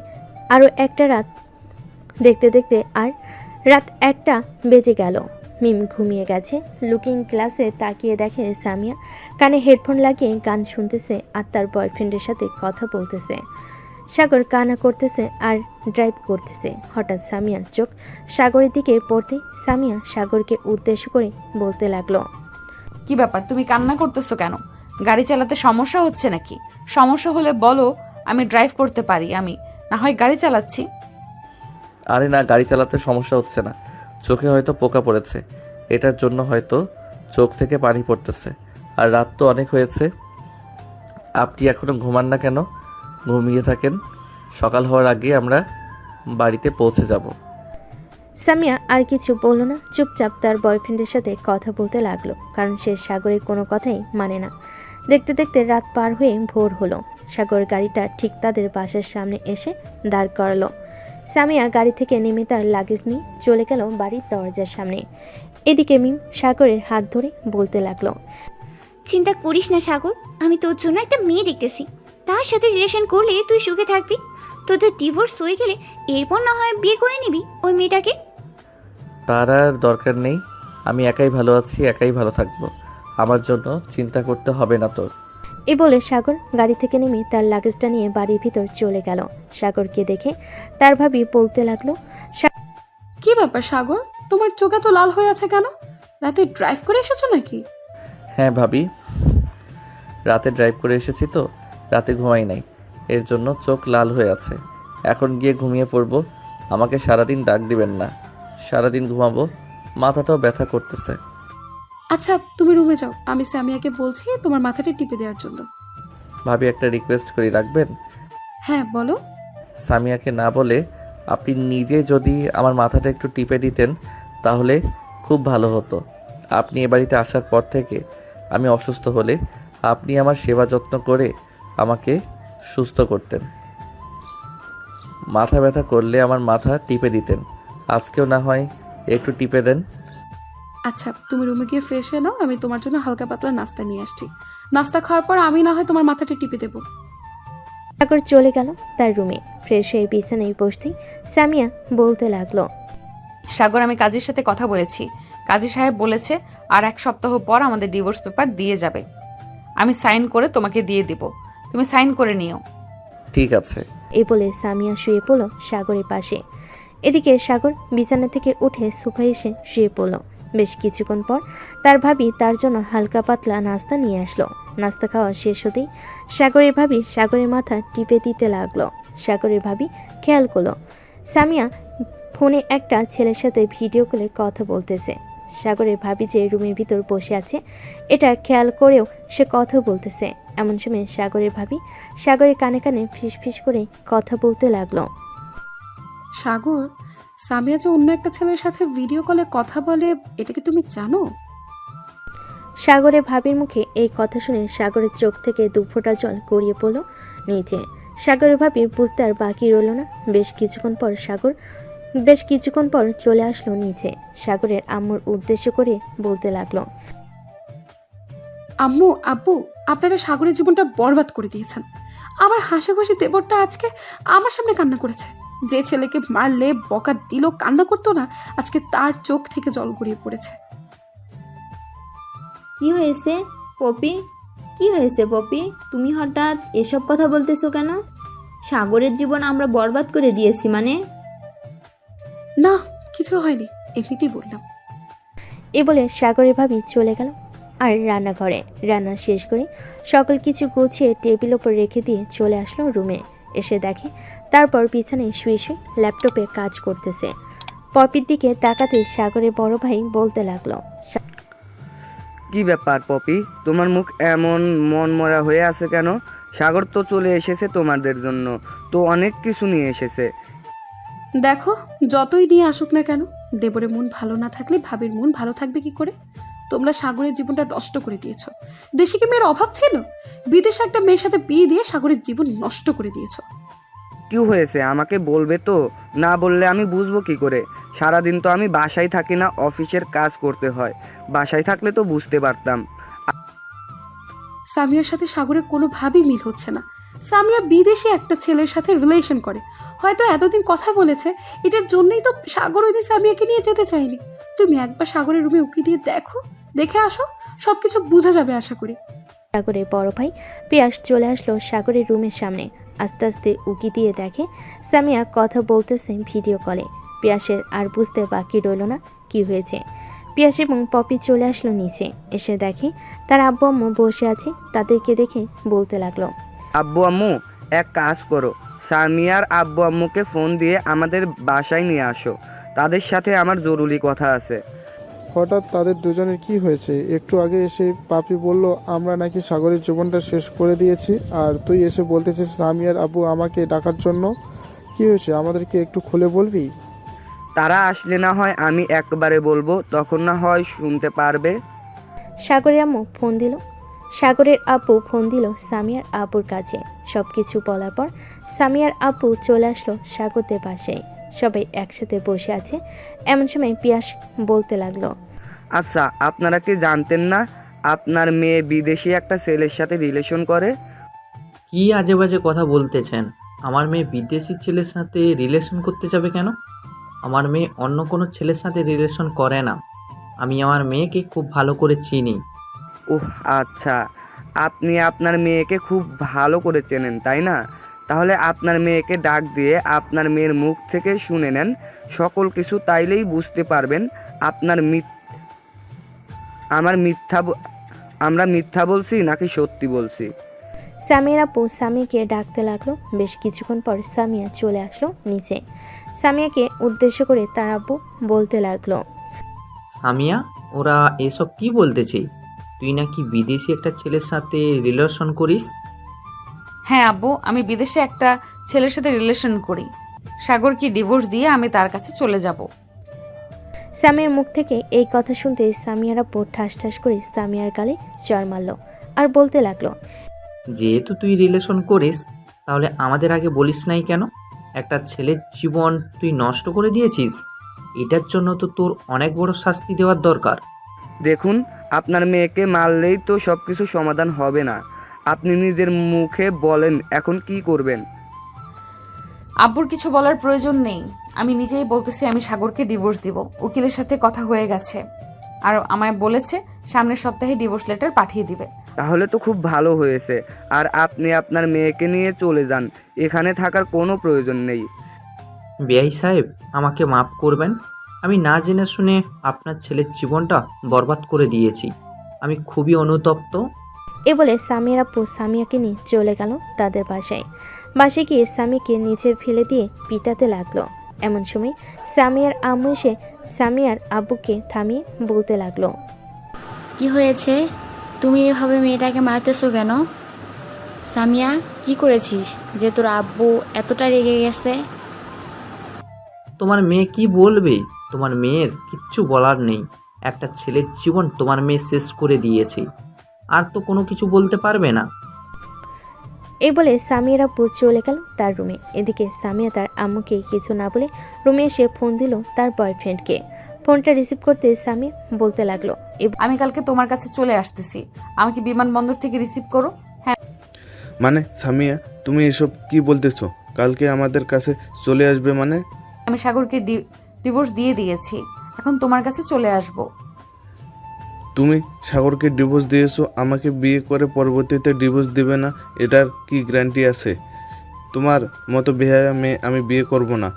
রাত 1টা বেজে গেল। মিম ঘুমিয়ে গেছে। লুকিং গ্লাসে তাকিয়ে দেখে সামিয়া কানে হেডফোন লাগিয়ে গান শুনতেছে আর তার বয়ফ্রেন্ডের সাথে কথা বলতেছে। সাগর কান্না করতেছে আর ড্রাইভ করতেছে। হঠাৎ সামিয়ার চোখ সাগরের দিকে পড়তে সামিয়া সাগরকে উদ্দেশ্য করে বলতে লাগলো, কি ব্যাপার, তুমি কান্না করতেছো কেন? গাড়ি চালাতে সমস্যা হচ্ছে নাকি? সমস্যা হলে বলো, আমি ড্রাইভ করতে পারি, আমি না হয় গাড়ি চালাচ্ছি। আরে না, গাড়ি চালাতে সমস্যা হচ্ছে না, চোখে হয়তো পোকা পড়েছে, এটার জন্য হয়তো চোখ থেকে পানি পড়তেছে। আর রাত তো অনেক হয়েছে। আপনি এখনো ঘুমান না কেন? ঘুমিয়ে থাকেন, সকাল হওয়ার আগে আমরা বাড়িতে পৌঁছে যাব। সামিয়া আর কিছু বলল না, চুপচাপ তার বয়ফ্রেন্ডের সাথে কথা বলতে লাগলো, কারণ সে সাগরের কোনো কথাই মানে না। দেখতে দেখতে রাত পার হয়ে ভোর হলো। সাগর গাড়িটা ঠিক তাদের বাসার সামনে এসে দাঁড় করালো। সামিয়া গাড়ি থেকে নেমে তার লাগেজ নিয়ে চলে গেল বাড়ির দরজার সামনে। এদিকে মিম সাগরের হাত ধরে বলতে লাগলো, চিন্তা করিস না সাগর, আমি তোর জন্য একটা মেয়ে দেখতেছি। তার সাথে রিলেশন করলে তুই সুখে থাকবি। তোদের ডিভোর্স হয়ে গেলে এরপর না হয় বিয়ে করে নিবি ওই মেয়েটাকে। তার আর দরকার নেই, আমি একাই ভালো আছি, একাই ভালো থাকবো, আমার জন্য চিন্তা করতে হবে না তোর। এ বলে সাগর গাড়ি থেকে নেমে তার লাগেজটা নিয়ে বাড়ির ভিতর চলে গেল। সাগরকে দেখে তার ভাবি বলতে লাগলো, কি ব্যাপার সাগর, তোমার চোখ এত লাল হয়ে আছে কেন? রাতে ড্রাইভ করে এসেছো নাকি? হ্যাঁ ভাবি, রাতে ড্রাইভ করে এসেছি তো, রাতে ঘুমাই নাই, এর জন্য চোখ লাল হয়ে আছে। এখন গিয়ে ঘুমিয়ে পড়বো। আমাকে সারাদিন ডাক দিবেন না, সারাদিন ঘুমাবো, মাথাটাও ব্যথা করতেছে। আচ্ছা তুমি রুমে যাও, আমি সামিয়াকে বলছি তোমার মাথাটা টিপে দেওয়ার জন্য। ভাবি একটা রিকোয়েস্ট করি, রাখবেন? হ্যাঁ বলো। সামিয়াকে না বলে আপনি নিজে যদি আমার মাথাটা একটু টিপে দিতেন তাহলে খুব ভালো হতো। আপনি এ বাড়িতে আসার পর থেকে আমি অসুস্থ হলে আপনি আমার সেবা যত্ন করে আমাকে সুস্থ করতেন। মাথা ব্যথা করলে আমার মাথা টিপে দিতেন। আজকেও না হয় একটু টিপে দেন। আচ্ছা তুমি রুমে গিয়ে ফ্রেশ হয়ে নাও, আমি তোমার জন্য হালকা পাতলা নাস্তা নিয়ে আসছি। নাস্তা খাওয়ার পর আমি না হয় তোমার মাথাটা টিপে দেবো। সাগর চলে গেল তার রুমে। ফ্রেশ হয়ে বিছানায় বসতেই সামিয়া বলতে লাগলো, সাগর, আমি কাজীর সাথে কথা বলেছি। কাজী সাহেব বলেছে আর 1 সপ্তাহ পর আমাদের ডিভোর্স পেপার দিয়ে যাবে। আমি সাইন করে তোমাকে দিয়ে দিব, তুমি সাইন করে নিও। ঠিক আছে। এই বলে সামিয়া শুয়ে পড়ল সাগরের পাশে। এদিকে সাগর বিছানা থেকে উঠে সোফায় এসে শুয়ে পড়ল। বেশ কিছুক্ষণ পর তার ভাবি তার জন্য হালকা পাতলা নাস্তা নিয়ে আসলো। নাস্তা খাওয়া শেষ হতেই সাগরের ভাবি সাগরের মাথা টিপে দিতে লাগলো। সাগরের ভাবি খেয়াল করলো সামিয়া ফোনে একটা ছেলের সাথে ভিডিও কলে কথা বলতেছে। সাগরের ভাবি যে রুমের ভিতর বসে আছে এটা খেয়াল করেও সে কথা বলতেছে। এমন সময় সাগরের ভাবি সাগরের কানে কানে ফিসফিস করে কথা বলতে লাগলো, সাগর, সামিয়া যে অন্য একটা ছেলের সাথে ভিডিও কলে কথা বলে এটা কি তুমি জানো? সাগরের ভাবির মুখে এই কথা শুনে সাগরের চোখ থেকে দুফোঁটা জল গড়িয়ে পড়ল নিচে। সাগরের ভাবির বুঝতে আর বাকি রইল না। বেশ কিছুক্ষণ পর চলে আসলো নিচে। সাগরের আম্মুর উদ্দেশ্য করে বলতে লাগলো, আম্মু, আব্বু, আপনারা সাগরের জীবনটা বরবাদ করে দিয়েছেন। আমার হাসাখুশি দেবরটা আজকে আমার সামনে কান্না করেছে। যে ছেলেকে মারলে বকা দিল কান্না করতো না, আজকে তার চোখ থেকে জল গড়িয়ে পড়েছে। কি হয়েছে পপি? কি হয়েছে পপি? তুমি হঠাৎ এসব কথা বলতেছো কেন? সাগরের জীবন আমরা বরবাদ করে দিয়েছি মানে? না, কিছু হয়নি, এমনিতেই বললাম। এ বলে সাগরের ভাবি চলে গেল আর রান্নাঘরে। রান্না শেষ করে সকল কিছু গুছিয়ে টেবিল ওপর রেখে দিয়ে চলে আসলো রুমে। এসে দেখে তারপর বিছানায় শুয়ে শুয়ে ল্যাপটপে কাজ করতেছে। পপির দিকে তাকাতে সাগরের বড় ভাই বলতে লাগলো, কি ব্যাপার পপি, তোমার মুখ এমন মনমরা হয়ে আছে কেন? সাগর তো চলে এসেছে তোমাদের জন্য, তো অনেক কিছু নিয়ে এসেছে। দেখো, যতই নিয়ে আসুক না কেন, দেবরের মন ভালো না থাকলে ভাবির মন ভালো থাকবে কি করে? তোমরা সাগরের জীবনটা নষ্ট করে দিয়েছো। দেশে কি মেয়ের অভাব ছিল? বিদেশে একটা মেয়ের সাথে বিয়ে দিয়ে সাগরের জীবন নষ্ট করে দিয়েছো। কি হয়েছে আমাকে বলবে তো? না বললে আমি বুঝবো কি করে? সারাদিন তো আমি বাসায় থাকি না, অফিসের কাজ করতে হয়। বাসায় থাকলে তো বুঝতে পারতাম। সামিয়ার সাথে সাগরের কোনোভাবেই মিল হচ্ছে না। সামিয়া বিদেশে একটা ছেলের সাথে রিলেশন করে, হয়তো এতদিন কথা বলেছে, এটার জন্যই তো সাগর ওই দিন সামিয়াকে নিয়ে যেতে চাইনি। তুমি একবার সাগরের রুমে উকি দিয়ে দেখে আসো, সবকিছু বোঝা যাবে আশা করি। সাগরের বড় ভাই পিয়াস চলে আসলো সাগরের রুমের সামনে। আস্তে আস্তে উকি দিয়ে দেখে সামিয়া কথা বলতেছে ভিডিও কলে। পিয়াসের আর বুঝতে বাকি রইল না কি হয়েছে। পিয়াস এবং পপি চলে আসলো নিচে। এসে দেখে তার আব্বু আম্মু বসে আছে। তাদেরকে দেখে বলতে লাগলো, আব্বু আম্মু, এক কাজ করো, সামিয়ার আব্বু আম্মুকে ফোন দিয়ে আমাদের বাসায় নিয়ে আসো। তাদের সাথে আমার জরুরি কথা আছে। হঠাৎ তাদের দুজনের কি হয়েছে? একটু আগে এসে পাপি বলল আমরা নাকি সাগরের জীবনটা শেষ করে দিয়েছি, আর তুই এসে বলতেছিস সামিয়ার আব্বু আমাকে ডাকার জন্য। কি হয়েছে আমাদেরকে একটু খুলে বলবি? তারা আসলে না হয় আমি একবারে বলবো, তখন না হয় শুনতে পারবে। সাগরের আম্মু ফোন দিল। সাগরের আব্বু ফোন দিল সামিয়ার আব্বুর কাছে। সব কিছু বলার পর সামিয়ার আব্বু চলে আসলো সাগরদের পাশে। সবাই একসাথে বসে আছে। এমন সময় পিয়াস বলতে লাগলো, আচ্ছা, আপনারা কি জানতেন না আপনার মেয়ে বিদেশি একটা ছেলের সাথে রিলেশন করে? কি আজে বাজে কথা বলতেছেন? আমার মেয়ে বিদেশি ছেলের সাথে রিলেশন করতে যাবে কেন? আমার মেয়ে অন্য কোনো ছেলের সাথে রিলেশন করে না। আমি আমার মেয়েকে খুব ভালো করে চিনি। ওহ আচ্ছা, আপনি আপনার মেয়েকে খুব ভালো করে চেনেন তাই না? তাহলে আপনার মেয়েকে ডাক দিয়ে আপনার মেয়ের মুখ থেকে শুনে নেন সকল কিছু, তাইলেই বুঝতে পারবেন আমরা মিথ্যা বলছি নাকি সত্যি বলছি? সামিয়ার আপু সামিয়াকে ডাকতে লাগলো। বেশ কিছুক্ষণ পর সামিয়া চলে আসলো নিচে। সামিয়াকে উদ্দেশ্য করে তার আব্বু বলতে লাগলো, সামিয়া, ওরা এসব কি বলতেছে? তুই নাকি বিদেশি একটা ছেলের সাথে রিলেশন করিস? হ্যাঁ আব্বু, আমি বিদেশে একটা ছেলের সাথে রিলেশন করি। সাগরকে ডিভোর্স দিয়ে আমি তার কাছে চলে যাব। সামিয়ার মুখ থেকে এই কথা শুনতে সামিয়ার আপু ঠাস ঠাস করে সামিয়ার গালে চড় মারল আর বলতে লাগলো, যেহেতু তুই রিলেশন করিস, তাহলে আমাদের আগে বলিস নাই কেন? একটা ছেলের জীবন তুই নষ্ট করে দিয়েছিস। এটার জন্য তো তোর অনেক বড় শাস্তি দেওয়ার দরকার। দেখুন, আপনার মেয়েকে মারলেই তো সব কিছু সমাধান হবে না। আপনি নিজের মুখে বলেন এখন কি করবেন? আব্বুর কিছু বলার প্রয়োজন নেই। আমি নিজেই বলতেছি আমি সাগরকে ডিভোর্স দিব। উকিলের সাথে কথা হয়ে গেছে, আর আমায় বলেছে সামনের সপ্তাহে ডিভোর্স লেটার পাঠিয়ে দিবে। তাহলে তো খুব ভালো হয়েছে। আর আপনি আপনার মেয়েকে নিয়ে চলে যান, এখানে থাকার কোনো প্রয়োজন নেই। বেআই সাহেব, আমাকে মাফ করবেন। আমি না জেনে শুনে আপনার ছেলের জীবনটা বরবাদ করে দিয়েছি। আমি খুবই অনুতপ্ত। এ বলে সামিয়ার আপু সামিয়াকে নিয়ে চলে গেল তাদের বাসায়। বাসায় গিয়ে সামিয়াকে নিচে ফেলে দিয়ে পিটাতে লাগলো। এমন সময় সামিয়ার আম্মু এসে সামিয়ার আব্বুকে থামিয়ে বলতে লাগলো, কি হয়েছে? তুমি এভাবে মেয়েটাকে মারতেছো কেন? সামিয়া, কি করেছিস যে তোর আব্বু এতটা রেগে গেছে? তোমার মেয়ে কি বলবে? তোমার মেয়ের কিচ্ছু বলার নেই। একটা ছেলের জীবন তোমার মেয়ে শেষ করে দিয়েছে, আর তো কোনো কিছু বলতে পারবে না। এই বলে সামিয়ার আপু চলে গেল তার রুমে। এদিকে সামিয়া তার আম্মুকে কিছু না বলে রুমে এসে ফোন দিল তার বয়ফ্রেন্ডকে। ফোনটা রিসিভ করতে সামিয়া বলতে লাগলো, আমি কালকে তোমার কাছে চলে আসতেছি, আমাকে বিমানবন্দর থেকে রিসিভ করো। হ্যাঁ মানে সামিয়া, তুমি এসব কি বলতেছো? কালকে আমাদের কাছে চলে আসবে মানে? আমি সাগরকে ডিভোর্স দিয়ে দিয়েছি, এখন তোমার কাছে চলে আসব। তুমি সাগরকে ডিভোর্স দিয়েছো, আমাকে বিয়ে করে পরবর্তীতে ডিভোর্স দিবে না, এটার কি গ্যারান্টি আছে? তোমার মতো বেহায়া মেয়ে আমি বিয়ে করব না।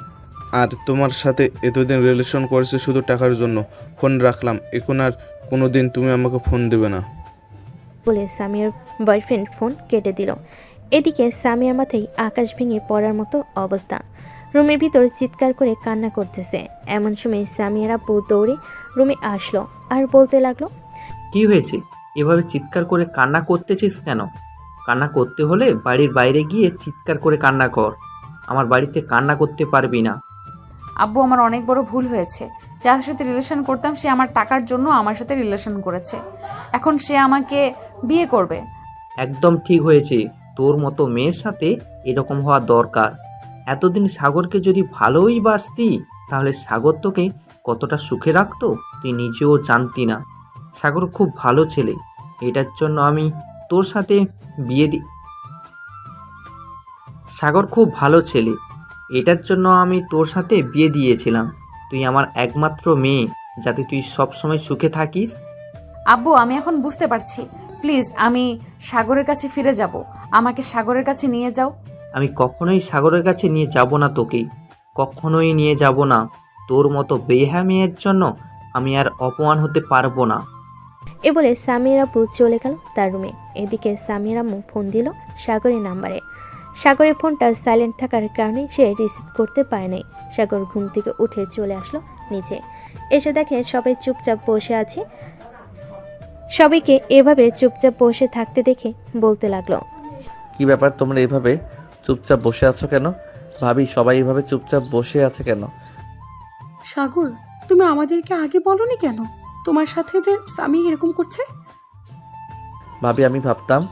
আর তোমার সাথে এতদিন রিলেশন করেছে শুধু টাকার জন্য। ফোন রাখলাম, এখন আর কোনো দিন তুমি আমাকে ফোন দেবে না। বলে সামিয়ার বয়ফ্রেন্ড ফোন কেটে দিল। এদিকে সামিয়ার মাথায় আকাশ ভেঙে পড়ার মতো অবস্থা। রুমের ভিতর চিৎকার করে কান্না করতেছে। এমন সময় সামিয়ার আপু দৌড়ে রুমে আসলো আর বলতে লাগলো, কি হয়েছে? এভাবে চিৎকার করে কান্না করতেছিস কেন? কান্না করতে হলে বাড়ির বাইরে গিয়ে চিৎকার করে কান্না কর। আমার বাড়িতে কান্না করতে পারবি না। আব্বু, আমার অনেক বড় ভুল হয়েছে। যার সাথে রিলেশন করতাম সে আমার টাকার জন্য আমার সাথে রিলেশন করেছে, এখন সে আমাকে বিয়ে করবে। একদম ঠিক হয়েছে। তোর মতো মেয়ের সাথে এরকম হওয়া দরকার। এতদিন সাগরকে যদি ভালোই বাসতি, তাহলে সাগর তোকে কতটা সুখে রাখতো তুই নিজেও জানতি না। সাগর খুব ভালো ছেলে, এটার জন্য আমি তোর সাথে বিয়ে দি সাগর খুব ভালো ছেলে, এটার জন্য আমি তোর সাথে বিয়ে দিয়েছিলাম। তুই আমার একমাত্র মেয়ে, যাতে তুই সবসময় সুখে থাকিস। আব্বু, আমি এখন বুঝতে পারছি। প্লিজ, আমি সাগরের কাছে ফিরে যাব, আমাকে সাগরের কাছে নিয়ে যাও। আমি কখনোই সাগরের কাছে নিয়ে যাব না তোকে, কখনোই নিয়ে যাব না। তোর মতো বেহা মেয়ের জন্য আমি আর অপমান হতে পারবো না। এ বলে সামিয়ার আপু চলে গেল তার রুমে। এদিকে সামিয়ার আম্মু ফোন দিল সাগরের নাম্বারে। সাগরের ফোনটা সাইলেন্ট থাকার কারণে সে রিসিভ করতে পারে নাই। সাগর ঘুম থেকে উঠে চলে আসলো নিচে। এসে দেখে সবাই চুপচাপ বসে আছে। সবাইকে এভাবে চুপচাপ বসে থাকতে দেখে বলতে লাগলো, কি ব্যাপার, তোমরা এভাবে চুপচাপ বসে আছো কেন? ভাবি, সবাই এভাবে চুপচাপ বসে আছে কেন? সাগর, তুমি আমাদেরকে আগে বলনি কেন তোমার সাথে যে সামি এরকম করছে? ভাবি, আমি ভাবতাম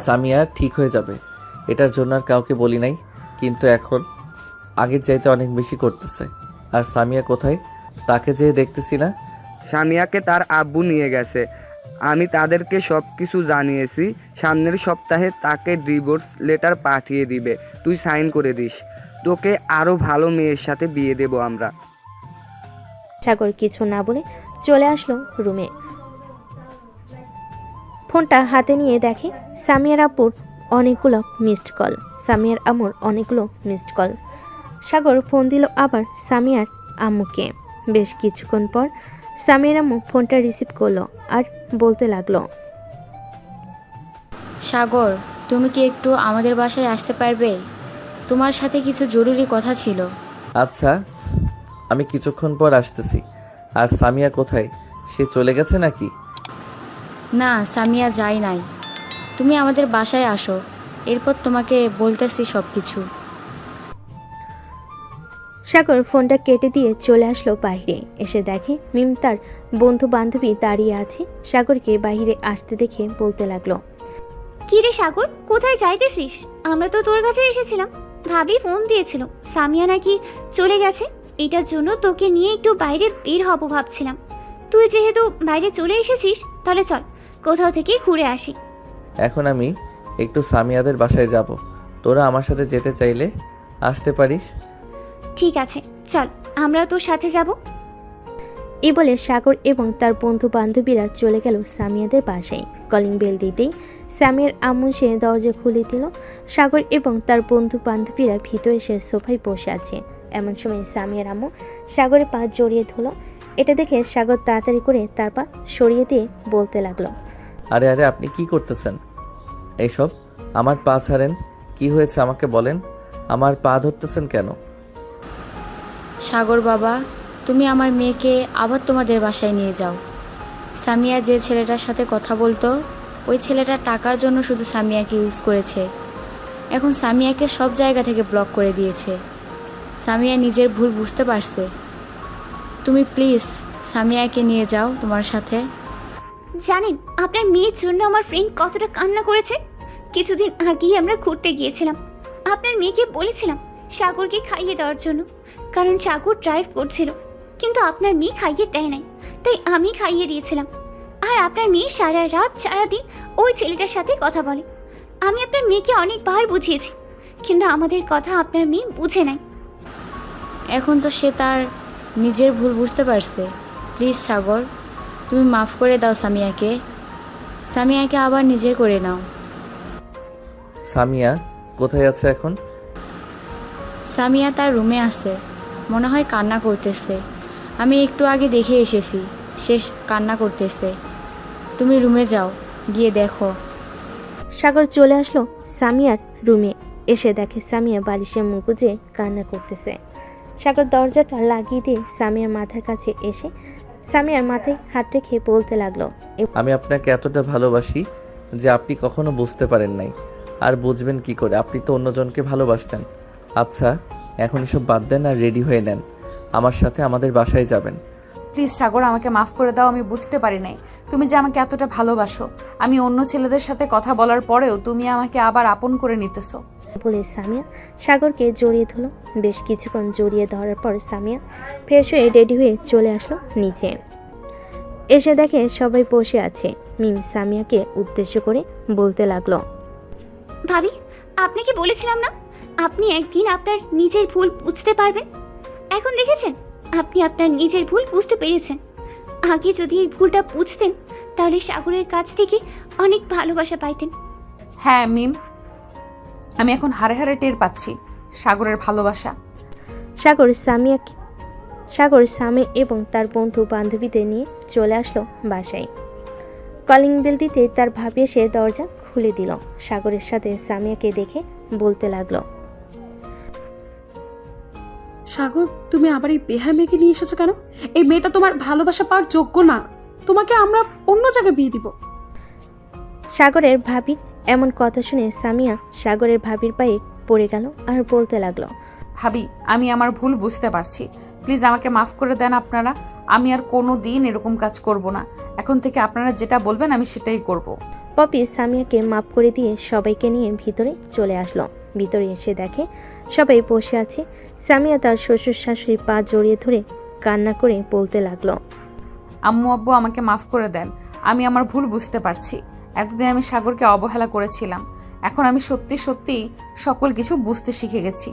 সামিয়া ঠিক হয়ে যাবে, এটার জন্য আর কাউকে বলি নাই, কিন্তু এখন আগের চাইতে অনেক বেশি করতেছে। আর সামিয়া কোথায়, তাকে যে দেখতেছি না। সামিয়াকে তার আব্বু নিয়ে গেছে, আমি তাদেরকে সব কিছু জানিয়েছি। সামনের সপ্তাহে তাকে ডিভোর্স লেটার পাঠিয়ে দিবে, তুই সাইন করে দিস। তোকে আরও ভালো মেয়ের সাথে বিয়ে দেব আমরা। সাগর কিছু না বলে চলে আসলো রুমে। ফোনটা হাতে নিয়ে দেখে সামিয়ার আপুর অনেকগুলো মিসড কল, সামিয়ার আম্মুর অনেকগুলো মিসড কল। সাগর ফোন দিল আবার সামিয়ার আম্মুকে। বেশ কিছুক্ষণ পর সামিয়ার আম্মু ফোনটা রিসিভ করলো আর বলতে লাগলো, সাগর, তুমি কি একটু আমাদের বাসায় আসতে পারবে? তোমার সাথে কিছু জরুরি কথা ছিল। আচ্ছা, আমি কিছুক্ষণ পর আসতেছি। আর সামিয়া কোথায়? সে চলে গেছে নাকি? না, সামিয়া যায় নাই। তুমি আমাদের বাসায় আসো, এরপর তোমাকে বলতেছি সব কিছু। সাগর ফোনটা কেটে দিয়ে চলে আসলো বাইরে। এসে দেখে মিম তার বন্ধু বান্ধবী দাঁড়িয়ে আছে। সাগরকে বাইরে আসতে দেখে বলতে লাগলো, কি রে সাগর, কোথায় যাইতেছিস? আমরা তো তোর কাছে এসেছিলাম। ভাবি ফোন দিয়েছিল সামিয়া নাকি চলে গেছে, এটার জন্য তোকে নিয়ে একটু বাইরে বের হব ভাবছিলাম। তুই যেহেতু বাইরে চলে এসেছিস, তাহলে চল কোথাও থেকে ঘুরে আসি। এখন আমি একটু সামিয়াদের বাসায় যাব। তোরা আমার সাথে যেতে চাইলে আসতে পারিস। ঠিক আছে, চল আমরা তোর সাথে যাব। এই বলে সাগর এবং তার বন্ধু বান্ধবীরা চলে গেল সামিয়াদের বাসায়। কলিং বেল দিতেই সামিয়ার আম্মু সে দরজা খুলে দিল। সাগর এবং তার বন্ধু বান্ধবীরা ভিতরে এসে সোফায় বসে আছে। এমন সময় সামিয়ার আম্মু সাগরের পা জড়িয়ে ধরল। এটা দেখে সাগর তাড়াতাড়ি করে তার পা সরিয়ে দিয়ে বলতে লাগলো, আরে আরে, আপনি কি করতেছেন এইসব? আমার পা ছাড়েন। কি হয়েছে আমাকে বলেন। আমার পা ধরতেছেন কেন? সাগর বাবা, তুমি আমার মেয়েকে আবার তোমাদের বাসায় নিয়ে যাও। সামিয়া যে ছেলেটার সাথে কথা বলতো, ওই ছেলেটা টাকার জন্য শুধু সামিয়াকে ইউজ করেছে। এখন সামিয়াকে সব জায়গা থেকে ব্লক করে দিয়েছে। সামিয়া নিজের ভুল বুঝতে পারছে। তুমি প্লিজ সামিয়াকে নিয়ে যাও তোমার সাথে। জানেন আপনার মেয়ের জন্য আমার ফ্রেন্ড কতটা কান্না করেছে? কিছুদিন আগেই আমরা ঘুরতে গিয়েছিলাম। আপনার মেয়েকে বলেছিলাম সাগরকে খাইয়ে দেওয়ার জন্য, কারণ সাগর ড্রাইভ করছিল, কিন্তু আপনার মেয়ে খাইয়ে দেয় নাই, তাই আমি খাইয়ে দিয়েছিলাম। আর আপনার মেয়ে সারা রাত সারাদিন ওই ছেলেটার সাথে কথা বলে। আমি আপনার মেয়েকে অনেকবার বুঝিয়েছি, কিন্তু আমাদের কথা আপনার মেয়ে বুঝে নাই। এখন তো সে তার নিজের ভুল বুঝতে পারছে। প্লিজ সাগর, তুমি মাফ করে দাও সামিয়াকে। সামিয়াকে আবার নিজের করে নাও। সামিয়া কোথায় আছে এখন? সামিয়া তার রুমে আছে, মনে হয় কান্না করতেছে। আমি একটু আগে দেখে এসেছি, সে কান্না করতেছে। তুমি রুমে যাও, গিয়ে দেখো। সাগর চলে আসলো সামিয়ার রুমে। এসে দেখে সামিয়া বালিশের মুখ গুজে কান্না করতেছে। সাগর দরজাটা লাগিয়ে দিয়ে সামিয়ার মাথার কাছে এসে সামিয়ার মাথায় হাত রেখে বলতে লাগলো, আমি আপনাকে এতটা ভালোবাসি যে আপনি কখনো বুঝতে পারেন নাই। আর বুঝবেন কি করে? আপনি তো অন্যজনকে ভালোবাসতেন। আচ্ছা, এখন এসব বাদ দেন আর রেডি হয়ে নেন। আমার সাথে আমাদের বাসায় যাবেন। প্লিজ সাগর, আমাকে মাফ করে দাও। আমি বুঝতে পারি নাই তুমি যে আমাকে এতটা ভালোবাসো। আমি অন্য ছেলেদের সাথে কথা বলার পরেও তুমি আমাকে আবার আপন করে নিতেছো। বলে সামিয়া সাগরকে জড়িয়ে ধরল। বেশ কিছুক্ষণ জড়িয়ে ধরার পর সামিয়া ফ্রেশ হয়ে রেডি হয়ে চলে আসলো নিচে। এসে দেখে সবাই বসে আছে। মিম সামিয়াকে উদ্দেশ্য করে বলতে লাগলো, ভাবি, আপনাকে বলেছিলাম না আপনি একদিন আপনার নিজের ভুল বুঝতে পারবেন। এখন দেখেছেন আপনি আপনার নিজের ভুল বুঝতে পেরেছেন। আগে যদি এই ভুলটা বুঝতেন, তাহলে সাগরের কাছ থেকে অনেক ভালোবাসা পাইতেন। হ্যাঁ মিম, আমি এখন হাড়ে হাড়ে টের পাচ্ছি সাগরের ভালোবাসা। সাগর সামি এবং তার বন্ধু বান্ধবীদের নিয়ে চলে আসলো বাসায়। কলিং বেল দিতে তার ভাবি এসে দরজা খুলে দিল। সাগরের সাথে সামিয়াকে দেখে বলতে লাগলো, সাগর, তুমি আবার এই বেহা মেয়েকে নিয়ে এসেছো কেন? এই মেয়েটা তোমার ভালোবাসা পাওয়ার যোগ্য না। তোমাকে আমরা অন্য জায়গায় বিয়ে দিব। সাগরের ভাবি এমন কথা শুনে সামিয়া সাগরের ভাবির পায়ে পড়ে গেল আর বলতে লাগলো, ভাবি, আমি আমার ভুল বুঝতে পারছি। প্লিজ আমাকে মাফ করে দেন আপনারা। আমি আর কোনো দিন এরকম কাজ করব না। এখন থেকে আপনারা যেটা বলবেন আমি সেটাই করব। পপি সামিয়াকে মাফ করে দিয়ে সবাইকে নিয়ে ভিতরে চলে আসলো। ভিতরে এসে দেখে সবাই বসে আছে। সামিয়া তার শ্বশুর শাশুড়ির পা জড়িয়ে ধরে কান্না করে বলতে লাগলো, আম্মু আব্বু আমাকে মাফ করে দেন। আমি আমার ভুল বুঝতে পারছি। এতদিন আমি সাগরকে অবহেলা করেছিলাম। এখন আমি সত্যি সত্যি সকল কিছু বুঝতে শিখে গেছি।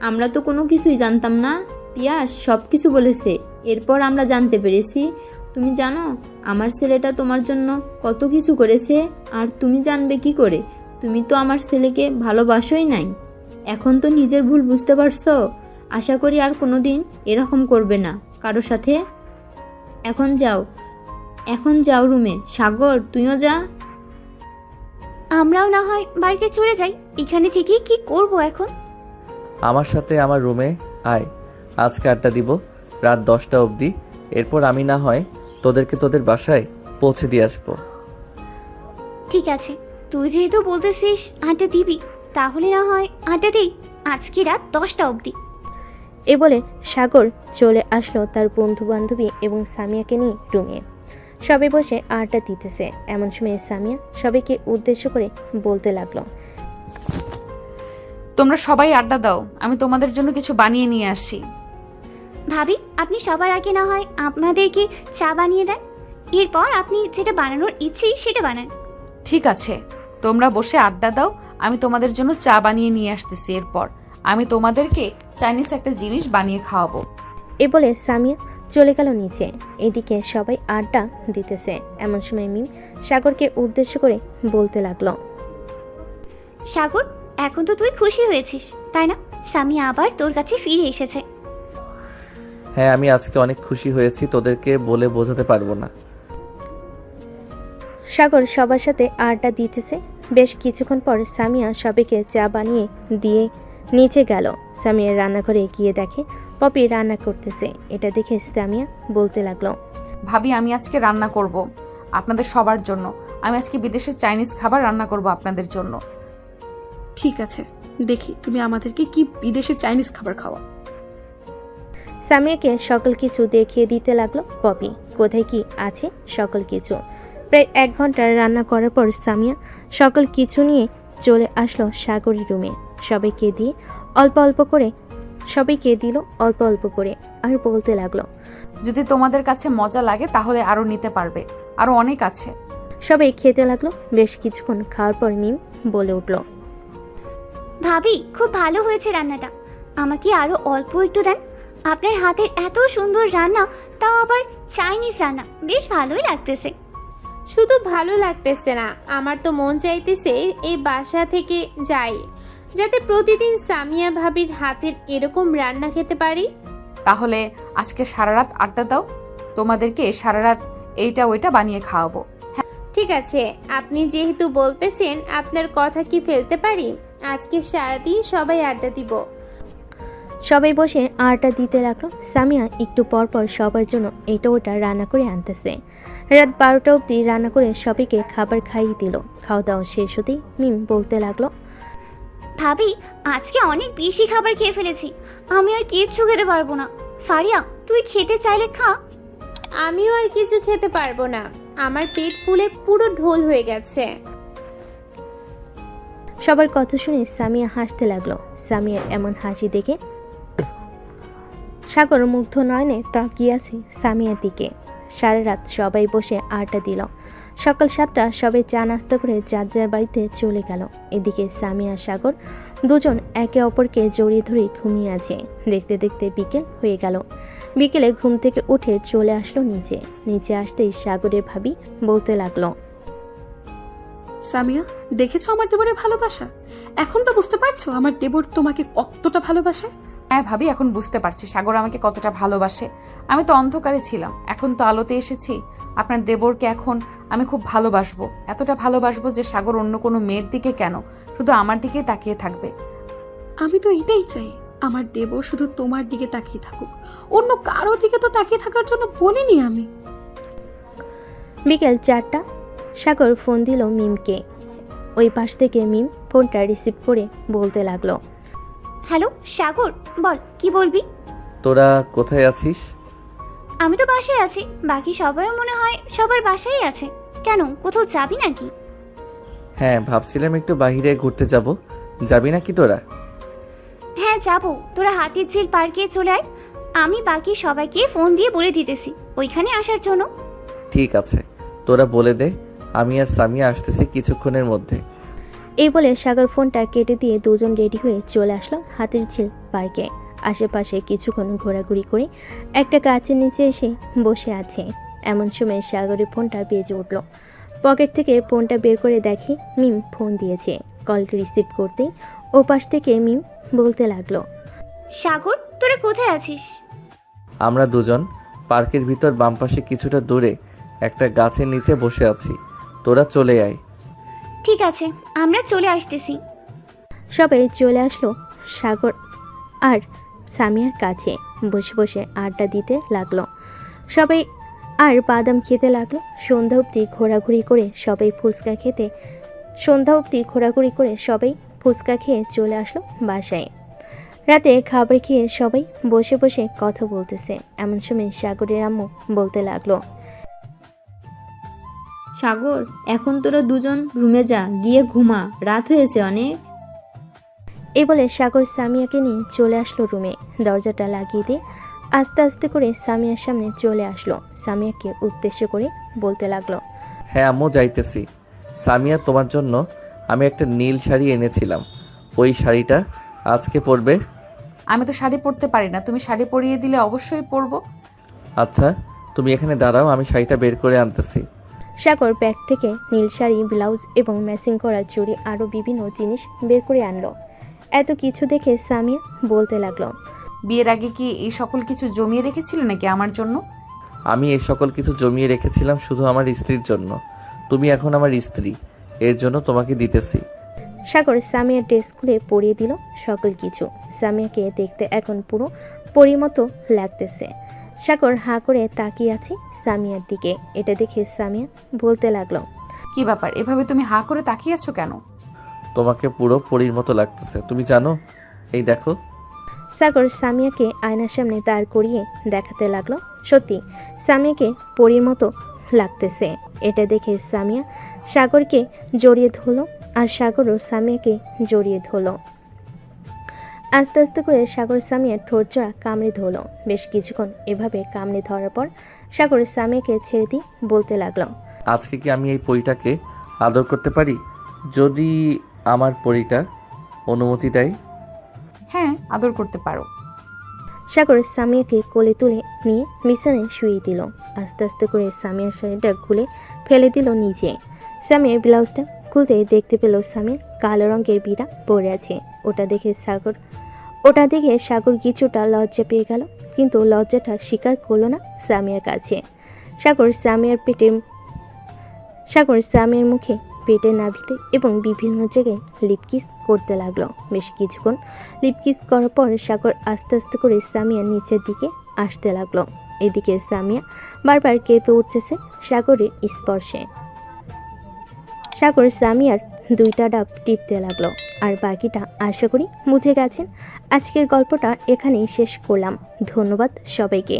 আমরা তো কোনো কিছুই জানতাম না। পিয়াস সব কিছু বলেছে, এরপর আমরা জানতে পেরেছি। তুমি জানো আমার ছেলেটা তোমার জন্য কত কিছু করেছে, আর তুমি জানবে কি করে? তুমি তো আমার ছেলেকে ভালোবাসোই নাই। এখন তো নিজের ভুল বুঝতে পারছো। আশা করি আর কোনোদিন এরকম করবে না কারো সাথে। এখন যাও রুমে। সাগর তুইও যা। আমরাও না হয় বাড়িতে চলে যাই, এখানে থেকে কি করব এখন? আমার সাথে আমার রুমে আয়, আজকে আড্ডা দিব রাত 10টা অবধি। এরপর আমি না হয় তোদেরকে তোদের বাসায় পৌঁছে দিয়ে আসবো। ঠিক আছে, তুই যেহেতু বলতেছিস আড্ডা দিবি, তাহলে না হয় আড্ডা দিই আজকে রাত 10টা অবধি। এ বলে সাগর চলে আসলো তার বন্ধু বান্ধবী এবং সামিয়াকে নিয়ে রুমে। সবাই বসে আড্ডা দিতেছে। এমন সময় সামিয়া সবাইকে উদ্দেশ্য করে বলতে লাগলো, তোমরা সবাই আড্ডা দাও, আমি তোমাদের জন্য কিছু বানিয়ে নিয়ে আসি। ভাবি, আপনি সবার আগে না হয় আপনাদেরকে চা বানিয়ে দেন, এরপর আপনি যেটা বানানোর ইচ্ছে সেটা বানান। ঠিক আছে, তোমরা বসে আড্ডা দাও, আমি তোমাদের জন্য চা বানিয়ে নিয়ে আসতেছি। এরপর আমি তোমাদেরকে চাইনিজ একটা জিনিস বানিয়ে খাওয়াবো। এ বলে সামিয়া চলে গেল নিচে। এদিকে সবাই আড্ডা দিতেছে। এমন সময় মিম সাগরকে উদ্দেশ্য করে বলতে লাগলো, সাগর, এখন তো তুই খুশি হয়েছিস তাই না? সামিয়া আবার তোর কাছে ফিরে এসেছে। হ্যাঁ, আমি আজকে অনেক খুশি হয়েছি, তোদেরকে বলে বোঝাতে পারবো না। সাগর সবার সাথে আড্ডা দিতেছে। বেশ কিছুক্ষণ পর সামিয়া সবাইকে চা বানিয়ে দিয়ে নিচে গেল। সামিয়া রান্নাঘরে গিয়ে দেখে পপি রান্না করতেছে। এটা দেখে সামিয়া বলতে লাগলো, ভাবি, আমি আজকে রান্না করব আপনাদের সবার জন্য। আমি আজকে বিদেশের চাইনিজ খাবার রান্না করব আপনাদের জন্য। ঠিক আছে, দেখি তুমি আমাদেরকে কি বিদেশে চাইনিজ খাবার খাওয়া। সামিয়াকে সকল কিছু দেখিয়ে দিতে লাগলো পপি, কোথায় কি আছে সকল কিছু। প্রায় 1 ঘন্টা রান্না করার পর সামিয়া সকল কিছু নিয়ে চলে আসলো সাগরের রুমে। সবাইকে দিল অল্প অল্প করে আর বলতে লাগলো, যদি তোমাদের কাছে মজা লাগে তাহলে আরো নিতে পারবে, আরো অনেক আছে। সবাই খেতে লাগলো। বেশ কিছুক্ষণ খাওয়ার পর মিম বলে উঠল, ভাবি, খুব ভালো হয়েছে রান্নাটা, আমাকে আরো অল্প একটু দেন। আপনার হাতের এত সুন্দর রান্না, তাও আবার চাইনিজ রান্না, বেশ ভালোই লাগতেছে। শুধু ভালো লাগতেছে না, আমার তো মন চাইতেছে এই বাসা থেকে যাই, যাতে প্রতিদিন সামিয়া ভাবির হাতের এরকম রান্না খেতে পারি। তাহলে আজকে সারা রাত আড্ডা দাও, তোমাদেরকে সারা রাত এইটা ওইটা বানিয়ে খাওয়াবো। ঠিক আছে, আপনি যেহেতু বলতেছেন, আপনার কথা কি ফেলতে পারি? আজকে সারাদিন সবাই আড্ডা দিব। সবাই বসে আড্ডা দিতে লাগলো। সামিয়া একটু পর পর সবার জন্য এটা ওটা রান্না করে আনতেছে। রাত 12টা অবধি রান্না করে সবাইকে খাবার খাইয়ে দিল। খাওয়া দাওয়া শেষ হতেই মিম বলতে লাগলো, ভাবি, আজকে অনেক বেশি খাবার খেয়ে ফেলেছি, আমি আর কিচ্ছু খেতে পারবো না। ফারিয়া, তুই খেতে চাইলে খা। আমিও আর কিছু খেতে পারবো না, আমার পেট ফুলে পুরো ঢোল হয়ে গেছে। সবার কথা শুনে সামিয়া হাসতে লাগলো। সামিয়ার এমন হাসি দেখে সাগর মুগ্ধ নয়নে তাকিয়ে আছে সামিয়ার দিকে। সারা রাত সবাই বসে আড্ডা দিল। সকাল 7টা সবাই চা নাস্তা করে যার যার বাড়িতে চলে গেল। এদিকে সামিয়া সাগর দুজন একে অপরকে জড়িয়ে ধরে ঘুমিয়ে আছে। দেখতে দেখতে বিকেল হয়ে গেল। বিকেলে ঘুম থেকে উঠে চলে আসলো নিচে আসতেই সাগরের ভাবি বলতে লাগলো, সামিয়া, দেখেছো আমার দেবরের ভালোবাসা? এখন তো বুঝতে পারছো আমার দেবর তোমাকে কতটা ভালোবাসে? হ্যাঁ ভাবি, এখন বুঝতে পারছি সাগর আমাকে কতটা ভালোবাসে। আমি তো অন্ধকারে ছিলাম, এখন তো আলোতে এসেছি। আপনার দেবরকে এখন আমি খুব ভালোবাসবো, এতটা ভালোবাসবো যে সাগর অন্য কোনো মেয়ের দিকে কেন, শুধু আমার দিকেই তাকিয়ে থাকবে। আমি তো এটাই চাই, আমার দেবর শুধু তোমার দিকে তাকিয়ে থাকুক, অন্য কারো দিকে তো তাকিয়ে থাকার জন্য বলিনি আমি। বিকেল 4টা সাগর ফোন দিল মিমকে। ওই পাশ থেকে মিম ফোনটা রিসিভ করে বলতে লাগলো, হ্যালো সাগর, বল কি বলবি? তোরা কোথায় আছিস? আমি তো বাসায় আছি, বাকি সবাইও মনে হয় সবার বাসায় আছে। কেন, কোথাও যাবি নাকি? হ্যাঁ, ভাবছিলাম একটু বাইরে ঘুরতে যাব, যাবি নাকি তোরা? হ্যাঁ যাবো, তোরা হাতির ঝিল পার্কে চলে আয়, আমি বাকি সবাইকে ফোন দিয়ে বলে দিতেছি ওইখানে আসার জন্য। ঠিক আছে, তোরা বলে দে, আমি আর সামিয়া আসতেছি কিছুক্ষণের মধ্যে। এই বলে সাগর ফোনটা কেটে দিয়ে দুজন রেডি হয়ে চলে আসলো হাতির ঝিল পার্কে। আশেপাশে কিছুক্ষণ ঘোরাঘুরি করে একটা গাছের নিচে এসে বসে আছে। এমন সময় সাগরের ফোনটা বেজে উঠল। পকেট থেকে ফোনটা বের করে দেখে মিম ফোন দিয়েছে। কলটি রিসিভ করতেই ওপাশ থেকে মিম বলতে লাগলো, সাগর, তোরা কোথায় আছিস? আমরা দুজন পার্কের ভিতর বাম পাশে কিছুটা দূরে একটা গাছের নিচে বসে আছি, তোরা চলে আয়। ঠিক আছে, আমরা চলে আসতেছি। সবাই চলে আসলো সাগর আর সামিয়ার কাছে। বসে বসে আড্ডা দিতে লাগলো সবাই, আর বাদাম খেতে লাগলো। সন্ধ্যা অবধি ঘোরাঘুরি করে সবাই ফুচকা খেয়ে চলে আসলো বাসায়। রাতে খাবার খেয়ে সবাই বসে বসে কথা বলতেছে। এমন সময় সাগরের আম্মু বলতে লাগলো, সাগর, এখন তোরা দুজন রুমে যা, গিয়ে ঘুমা, রাত হয়েছে অনেক। এই বলে সাগর সামিয়াকে নিয়ে চলে আসলো রুমে। দরজাটা লাগিয়ে দিয়ে আস্তে আস্তে করে সামিয়ার সামনে চলে আসলো। সামিয়াকে উদ্দেশ্য করে বলতে লাগলো, হ্যাঁ আম্মু, যাইতেছি। সামিয়া, তোমার জন্য আমি একটা নীল শাড়ি এনেছিলাম, ওই শাড়িটা আজকে পরবে। আমি তো শাড়ি পরতে পারি না, তুমি শাড়ি পরিয়ে দিলে অবশ্যই পরবো। আচ্ছা, তুমি এখানে দাঁড়াও, আমি শাড়িটা বের করে আনতেছি। সাগর ব্যাগ থেকে নীল শাড়ি, ব্লাউজ এবং ম্যাচিং করা চুড়ি আরও বিভিন্ন জিনিস বের করে আনলো। এত কিছু দেখে সামিয়া বলতে লাগলো, বিয়ের আগে কি এই সকল কিছু জমিয়ে রেখেছিলে নাকি আমার জন্য? আমি এই সকল কিছু জমিয়ে রেখেছিলাম শুধু আমার স্ত্রীর জন্য। তুমি এখন আমার স্ত্রী, এর জন্য তোমাকে দিতেছি। সাগর সামিয়ার ড্রেস খুলে পরিয়ে দিল সকল কিছু। সামিয়াকে দেখতে এখন পুরো পরীর মতো লাগতেছে। সাগর হাঁ করে তাকিয়ে আছে সামিয়ার দিকে। এটা দেখে সামিয়া বলতে লাগলো, কি ব্যাপার, এভাবে তুমি হাঁ করে তাকিয়ে আছো কেন? তোমাকে পুরো পরীর মতো লাগতেছে, তুমি জানো? এই দেখো। সাগর সামিয়াকে আয়নার সামনে দাঁড় করিয়ে দেখাতে লাগলো। সত্যি সামিয়াকে পরীর মতো লাগতেছে। এটা দেখে সামিয়া সাগরকে জড়িয়ে ধরলো, আর সাগরও সামিয়াকে জড়িয়ে ধরলো। আস্তে আস্তে করে সাগর সামিয়ার ঠোঁট জোড়া কামড়ে ধরলো। বেশ কিছুক্ষণ এভাবে কামড়ে ধরার পর সাগর সামিয়াকে ছেড়ে দিয়ে বলতে লাগলো, আজকে কি আমি এই পরীটাকে আদর করতে পারি, যদি আমার পরীটা অনুমতি দেয়? হ্যাঁ, আদর করতে পারো। সাগর সামিয়াকে কোলে তুলে নিয়ে বিছানায় শুয়ে দিল। আস্তে আস্তে করে সামিয়ার শাড়িটা খুলে ফেলে দিল নিচে। সামিয়ার ব্লাউজটা খুলতে দেখতে পেল সামিয়ার কালো রঙের বিড়া পরে আছে। ওটা দেখে সাগর কিছুটা লজ্জা পেয়ে গেল, কিন্তু লজ্জাটা স্বীকার করলো না সামিয়ার কাছে। সাগর সামিয়ার মুখে, পেটে, নাভিতে এবং বিভিন্ন জায়গায় লিপকিস করতে লাগলো। বেশ কিছুক্ষণ লিপকিস করার পর সাগর আস্তে আস্তে করে সামিয়ার নিচের দিকে আসতে লাগলো। এদিকে সামিয়া বারবার কেঁপে উঠতেছে সাগরের স্পর্শে। সাগর সামিয়ার দুইটা ডাব টিপতে লাগলো। আর বাকিটা আশা করি বুঝে গেছেন। আজকের গল্পটা এখানেই শেষ করলাম। ধন্যবাদ সবাইকে।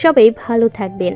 সবাই ভালো থাকবেন।